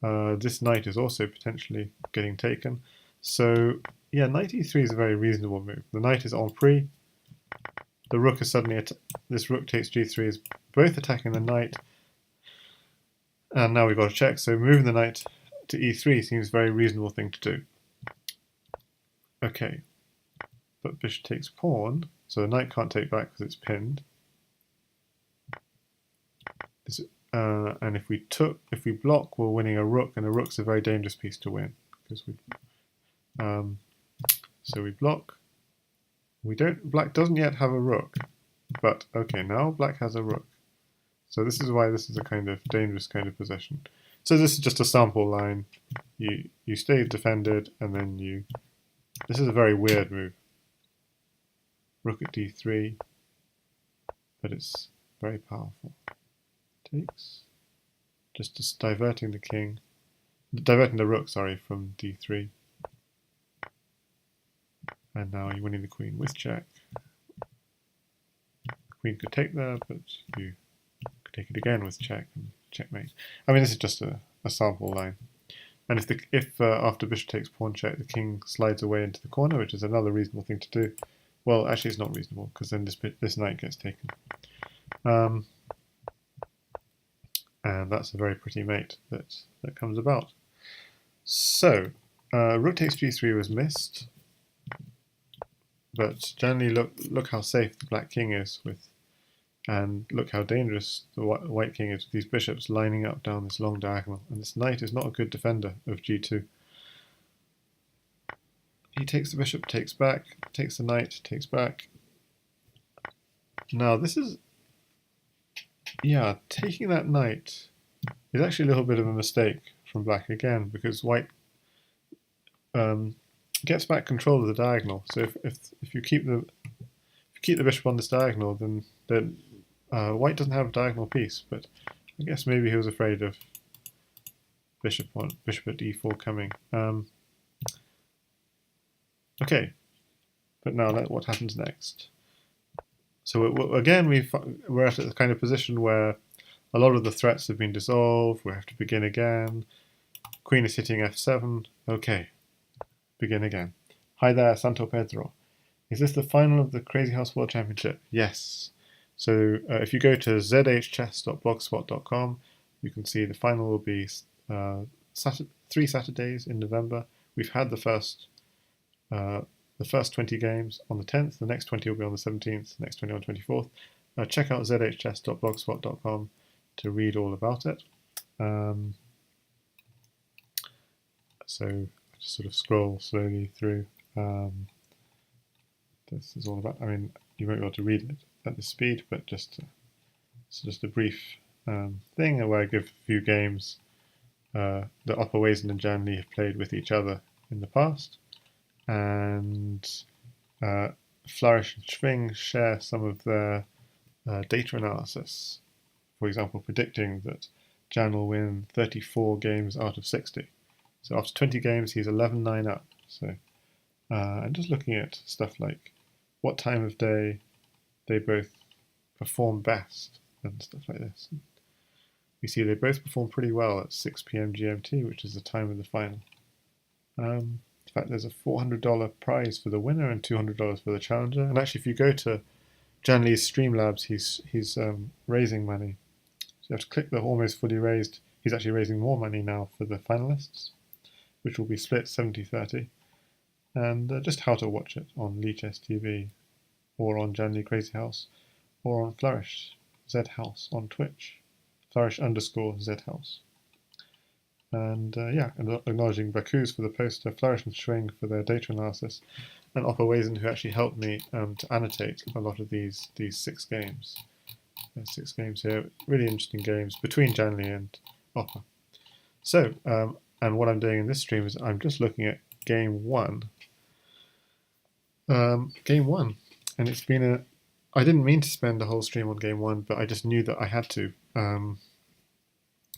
This knight is also potentially getting taken. So yeah, knight e3 is a very reasonable move. The knight is en prise. The rook is suddenly, this rook takes g3 is both attacking the knight, and now we've got a check, so moving the knight to e3 seems a very reasonable thing to do. Okay, but bishop takes pawn, so the knight can't take back because it's pinned. And if we block, we're winning a rook, and a rook's a very dangerous piece to win because so we block. Black doesn't yet have a rook, but okay, now black has a rook. So this is why this is a kind of dangerous kind of position. So this is just a sample line. You stay defended, and then this is a very weird move. Rook at d3, but it's very powerful. Takes, just diverting the rook, sorry, from d3. And now you're winning the queen with check. The queen could take there, but you could take it again with check and checkmate. I mean, this is just a sample line. And if after bishop takes pawn check, the king slides away into the corner, which is another reasonable thing to do. Well, actually, it's not reasonable because then this knight gets taken. And that's a very pretty mate that comes about. So, rook takes g3 was missed, but generally look how safe the black king is with, and look how dangerous the white king is with these bishops lining up down this long diagonal. And this knight is not a good defender of g2. He takes the bishop, takes back, takes the knight, takes back. Now this is, yeah, taking that knight is actually a little bit of a mistake from black again, because white gets back control of the diagonal. So if you keep the bishop on this diagonal, then white doesn't have a diagonal piece. But I guess maybe he was afraid of bishop at e4 coming. Okay, but now what happens next? So again, we're at a kind of position where a lot of the threats have been dissolved. We have to begin again. Queen is hitting f7. Okay, begin again. Hi there, Santo Pedro. Is this the final of the Crazyhouse World Championship? Yes. So if you go to zhchess.blogspot.com, you can see the final will be 3 Saturdays in November. We've had the first 20 games on the 10th, the next 20 will be on the 17th, the next 20 on the 24th. Check out zhchess.blogspot.com to read all about it. So I just sort of scroll slowly through. This is all about, I mean, you won't be able to read it at this speed, but it's just a brief thing where I give a few games that opperwezen and JannLee have played with each other in the past. And Flourish and Schwing share some of their data analysis. For example, predicting that Jan will win 34 games out of 60. So after 20 games, he's 11-9 up. So I'm just looking at stuff like what time of day they both perform best and stuff like this. We see they both perform pretty well at 6 p.m. GMT, which is the time of the final. In fact, there's a $400 prize for the winner and $200 for the challenger. And actually, if you go to JannLee's Streamlabs, he's raising money. So you have to click the almost fully raised. He's actually raising more money now for the finalists, which will be split 70-30. And just how to watch it on Lichess TV, or on JannLee Crazyhouse, or on Flourish Zhouse on Twitch, Flourish_Zhouse. And yeah, acknowledging Baku's for the poster, Flourish and Schwing for their data analysis, and opperwezen, who actually helped me to annotate a lot of these 6 games. There's 6 games here, really interesting games between JannLee and Opper. So, and what I'm doing in this stream is I'm just looking at game 1. Game 1, and it's been I didn't mean to spend the whole stream on game 1, but I just knew that I had to.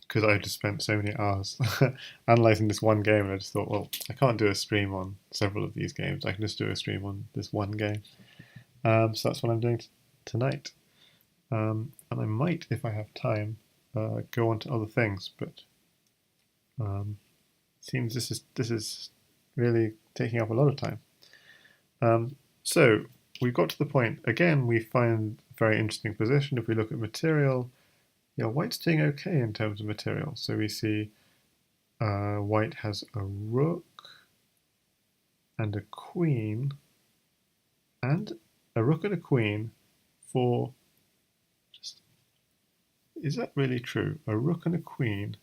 Because I just spent so many hours analysing this one game, and I just thought, well, I can't do a stream on several of these games. I can just do a stream on this one game. So that's what I'm doing tonight. And I might, if I have time, go on to other things, but it seems this is really taking up a lot of time. So we've got to the point, again, we find a very interesting position. If we look at material, yeah, white's doing okay in terms of material. So we see white has a rook and a queen, and a rook and a queen for, is that really true? A rook and a queen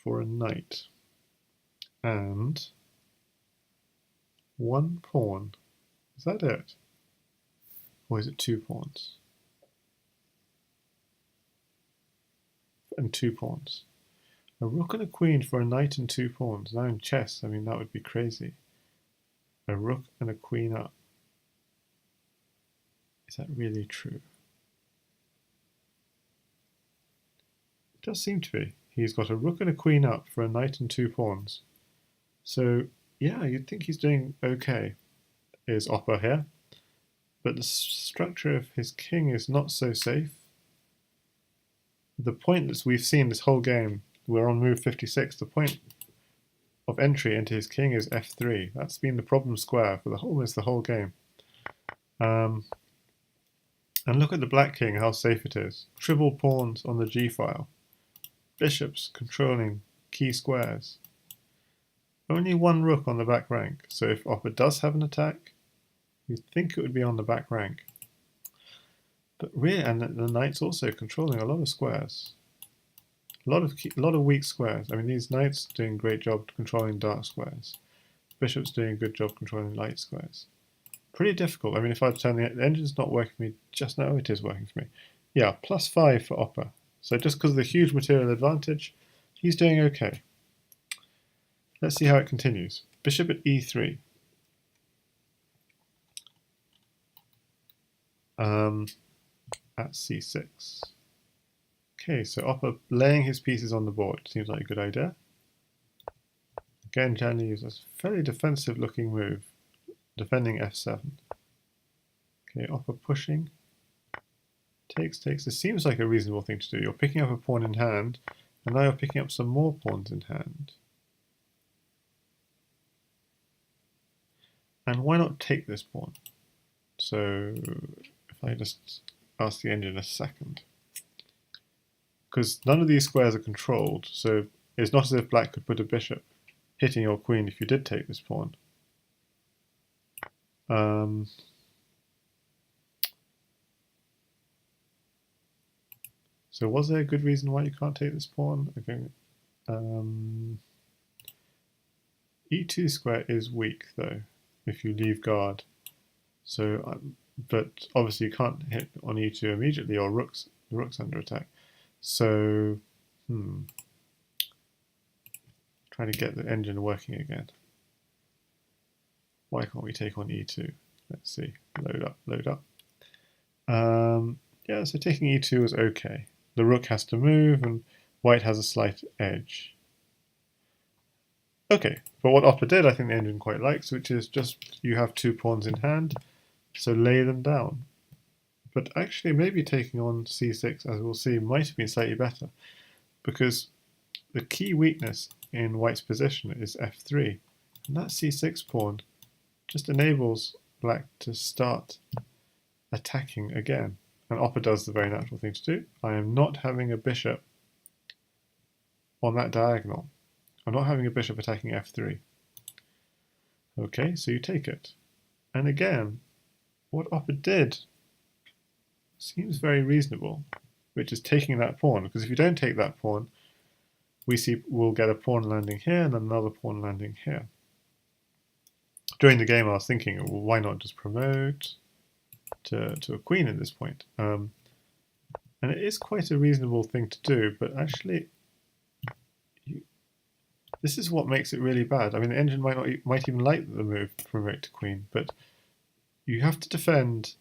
for a knight, and 1 pawn. Is that it? Or is it 2 pawns? And 2 pawns. A rook and a queen for a knight and 2 pawns. Now in chess, I mean, that would be crazy. A rook and a queen up. Is that really true? It does seem to be. He's got a rook and a queen up for a knight and 2 pawns. So, yeah, you'd think he's doing okay, is Opper here. But the structure of his king is not so safe. The point that we've seen this whole game, we're on move 56, the point of entry into his king is f3. That's been the problem square for almost the whole game. And look at the black king, how safe it is. Triple pawns on the g file. Bishops controlling key squares. Only one rook on the back rank, so if opper does have an attack, you'd think it would be on the back rank. But really, and the knight's also controlling a lot of squares. A lot of weak squares. I mean, these knights are doing a great job controlling dark squares. Bishop's doing a good job controlling light squares. Pretty difficult. I mean, if I turn the engine's not working for me just now, it is working for me. Yeah, +5 for opper. So just because of the huge material advantage, he's doing okay. Let's see how it continues. Bishop at e3. At c6. Okay, so opper laying his pieces on the board seems like a good idea. Again, JannLee uses a fairly defensive looking move, defending f7. Okay, opper pushing. Takes. This seems like a reasonable thing to do. You're picking up a pawn in hand, and now you're picking up some more pawns in hand. And why not take this pawn? So if I just ask the engine a second. Because none of these squares are controlled, so it's not as if black could put a bishop hitting your queen if you did take this pawn. So was there a good reason why you can't take this pawn? Okay. E2 square is weak though, if you leave guard. So, but obviously you can't hit on E2 immediately, or the rook's under attack. So, trying to get the engine working again. Why can't we take on E2? Let's see. Load up. Yeah, so taking E2 is okay. The rook has to move, and white has a slight edge. Okay, but what opper did, I think the engine quite likes, which is just you have 2 pawns in hand, so lay them down. But actually, maybe taking on c6, as we'll see, might have been slightly better, because the key weakness in white's position is f3, and that c6 pawn just enables black to start attacking again. And opper does the very natural thing to do. I am not having a bishop on that diagonal. I'm not having a bishop attacking f3. Okay, so you take it. And again, what opper did seems very reasonable, which is taking that pawn. Because if you don't take that pawn, we'll get a pawn landing here and another pawn landing here. During the game, I was thinking, well, why not just promote to a queen at this point? And it is quite a reasonable thing to do, but actually, this is what makes it really bad. I mean, the engine might even like the move promote to queen, but you have to defend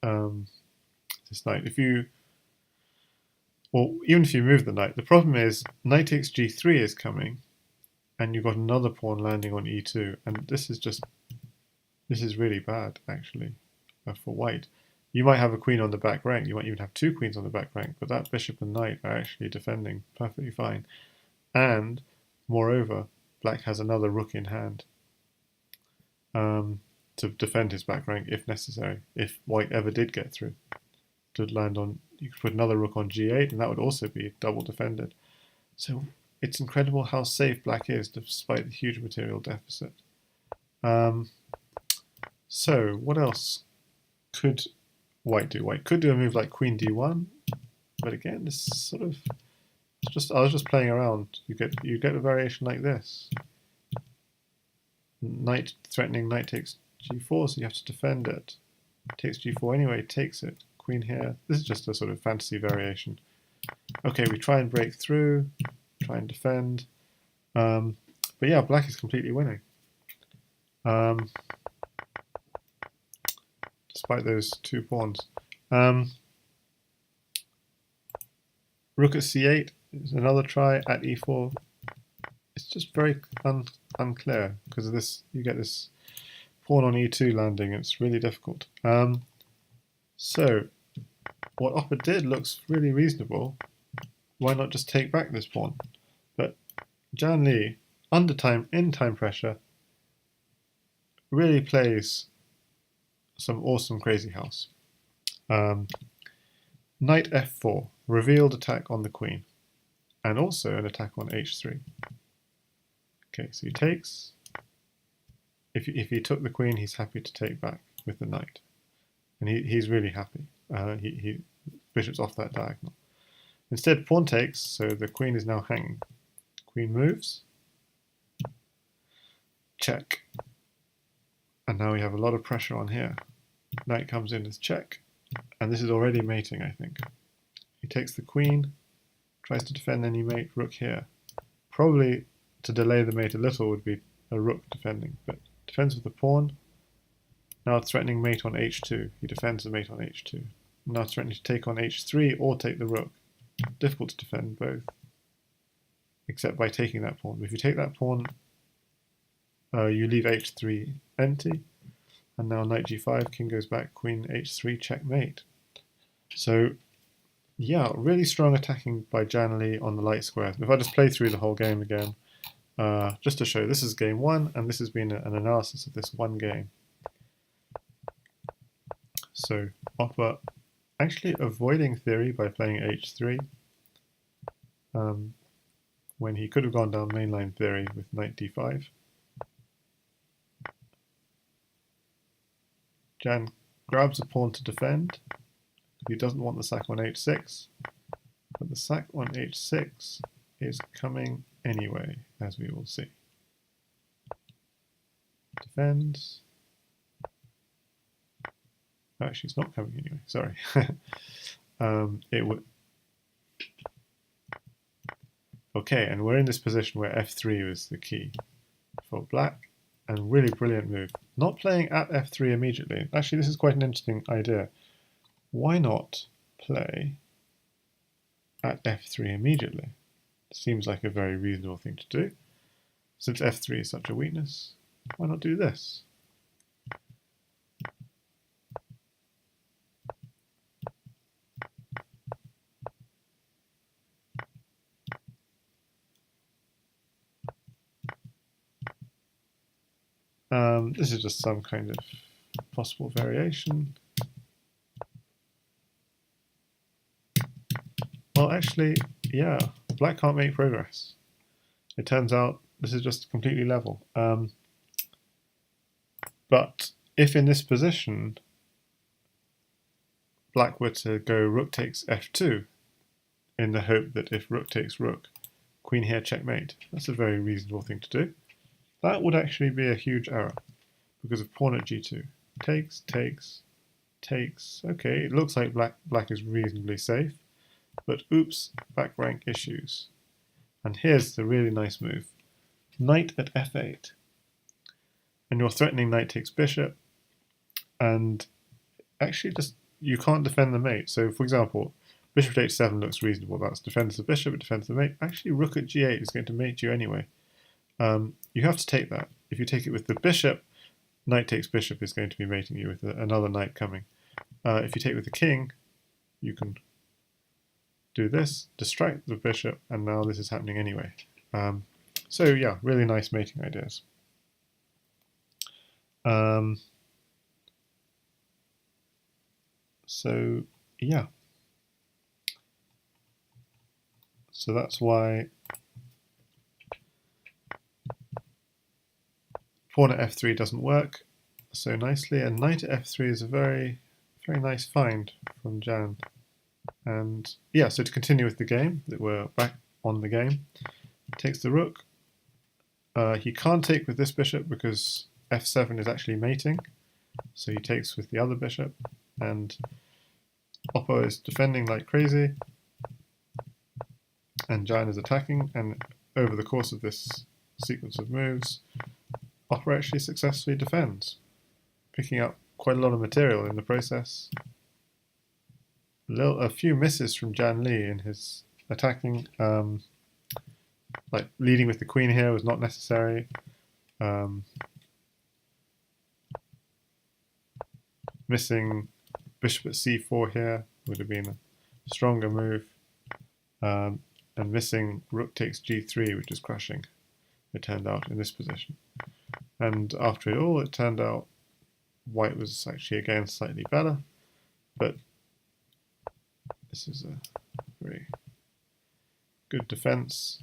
this knight. Even if you move the knight, the problem is knight takes g3 is coming, and you've got another pawn landing on e2, and this is really bad actually for white. You might have a queen on the back rank, you might even have 2 queens on the back rank, but that bishop and knight are actually defending perfectly fine. And moreover, black has another rook in hand to defend his back rank if necessary, if white ever did get through. To land on, you could put another rook on g8, and that would also be double defended. So it's incredible how safe black is despite the huge material deficit. So what else could white do? White could do a move like queen d1, but again, this sort of I was just playing around. You get a variation like this. Knight threatening, knight takes g4, so you have to defend it. Takes g4 anyway, takes it. Queen here. This is just a sort of fantasy variation. Okay, we try and break through, try and defend. But yeah, black is completely winning. Despite those 2 pawns. Rook at c8 is another try at e4. It's just very unclear because of this. You get this pawn on e2 landing. It's really difficult. So what opper did looks really reasonable. Why not just take back this pawn? But JannLee, under time, in time pressure, really plays some awesome Crazyhouse. Knight f4, revealed attack on the queen, and also an attack on h3. Okay, so he takes. If he took the queen, he's happy to take back with the knight, and he's really happy. Bishop's off that diagonal. Instead, pawn takes, so the queen is now hanging. Queen moves, check, and now we have a lot of pressure on here. Knight comes in as check, and this is already mating, I think. He takes the queen, tries to defend any mate, rook here. Probably to delay the mate a little would be a rook defending, but defends with the pawn. Now it's threatening mate on h2. He defends the mate on h2. Now it's threatening to take on h3 or take the rook. Difficult to defend both, except by taking that pawn. If you take that pawn, you leave h3 empty, and now knight g5, king goes back, queen h3, checkmate. So yeah, really strong attacking by JannLee on the light squares. If I just play through the whole game again, just to show, this is game one, and this has been an analysis of this one game. So Opper actually avoiding theory by playing h3, when he could have gone down mainline theory with knight d5. Jan grabs a pawn to defend. He doesn't want the sack on h6, but the sack on h6 is coming anyway, as we will see. Defends. Actually, it's not coming anyway, sorry. It would. Okay, and we're in this position where f3 was the key for black, and really brilliant move. Not playing at f3 immediately. Actually, this is quite an interesting idea. Why not play at f3 immediately? Seems like a very reasonable thing to do. Since f3 is such a weakness, why not do this? This is just some kind of possible variation. Well, actually, yeah, black can't make progress. It turns out this is just completely level. But if in this position, black were to go rook takes f2, in the hope that if rook takes rook, queen here checkmate, that's a very reasonable thing to do. That would actually be a huge error, because of pawn at g2. Takes, takes, takes. Okay, it looks like black is reasonably safe, but oops, back rank issues. And here's the really nice move. Knight at f8. And you're threatening knight takes bishop, and actually just you can't defend the mate. So for example, bishop at h7 looks reasonable. That's defends the bishop, it defends the mate. Actually, rook at g8 is going to mate you anyway. You have to take that. If you take it with the bishop, knight takes bishop is going to be mating you with another knight coming. If you take with the king, you can do this, distract the bishop, and now this is happening anyway. So yeah, really nice mating ideas. So yeah. So that's why pawn at f3 doesn't work so nicely, and knight at f3 is a very, very nice find from Jan. And yeah, so to continue with the game, that we're back on the game, takes the rook. He can't take with this bishop because f7 is actually mating, so he takes with the other bishop, and Oppo is defending like crazy, and Jan is attacking, and over the course of this sequence of moves, Oppo actually successfully defends, picking up quite a lot of material in the process. A few misses from JannLee in his attacking, like leading with the queen here was not necessary. Missing bishop at c4 here would have been a stronger move. and missing rook takes g3, which is crushing, it turned out, in this position. And after it all, it turned out white was actually again slightly better, but this is a very good defense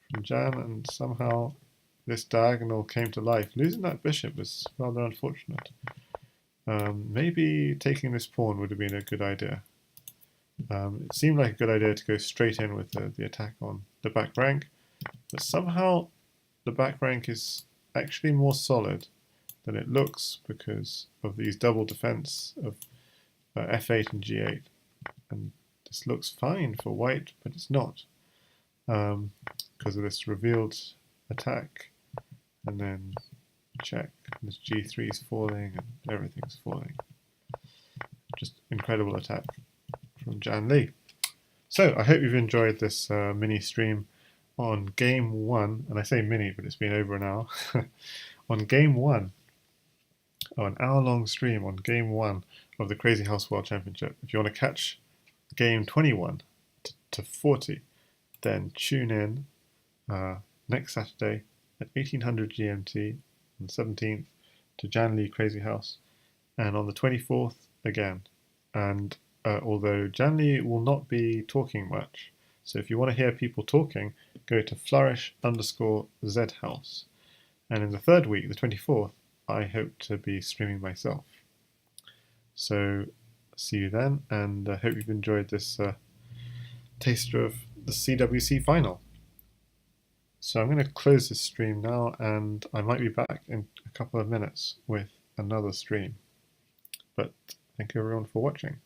from Jan, and somehow this diagonal came to life. Losing that bishop was rather unfortunate. Maybe taking this pawn would have been a good idea. It seemed like a good idea to go straight in with the attack on the back rank, but somehow the back rank is actually more solid than it looks because of these double defense of f8 and g8. And this looks fine for white, but it's not, because of this revealed attack, and then check, and this g3 is falling, and everything's falling. Just incredible attack from JannLee. So I hope you've enjoyed this mini stream on game 1, and I say mini, but it's been over an hour, on game 1, an hour-long stream on game 1 of the Crazyhouse World Championship. If you want to catch game 21 to 40, then tune in next Saturday at 1800 GMT on the 17th to JannLee Crazyhouse, and on the 24th again. And although JannLee will not be talking much, so if you want to hear people talking, go to flourish_zhouse. And in the third week, the 24th, I hope to be streaming myself. So see you then, and I hope you've enjoyed this taster of the CWC final. So I'm going to close this stream now, and I might be back in a couple of minutes with another stream. But thank you everyone for watching.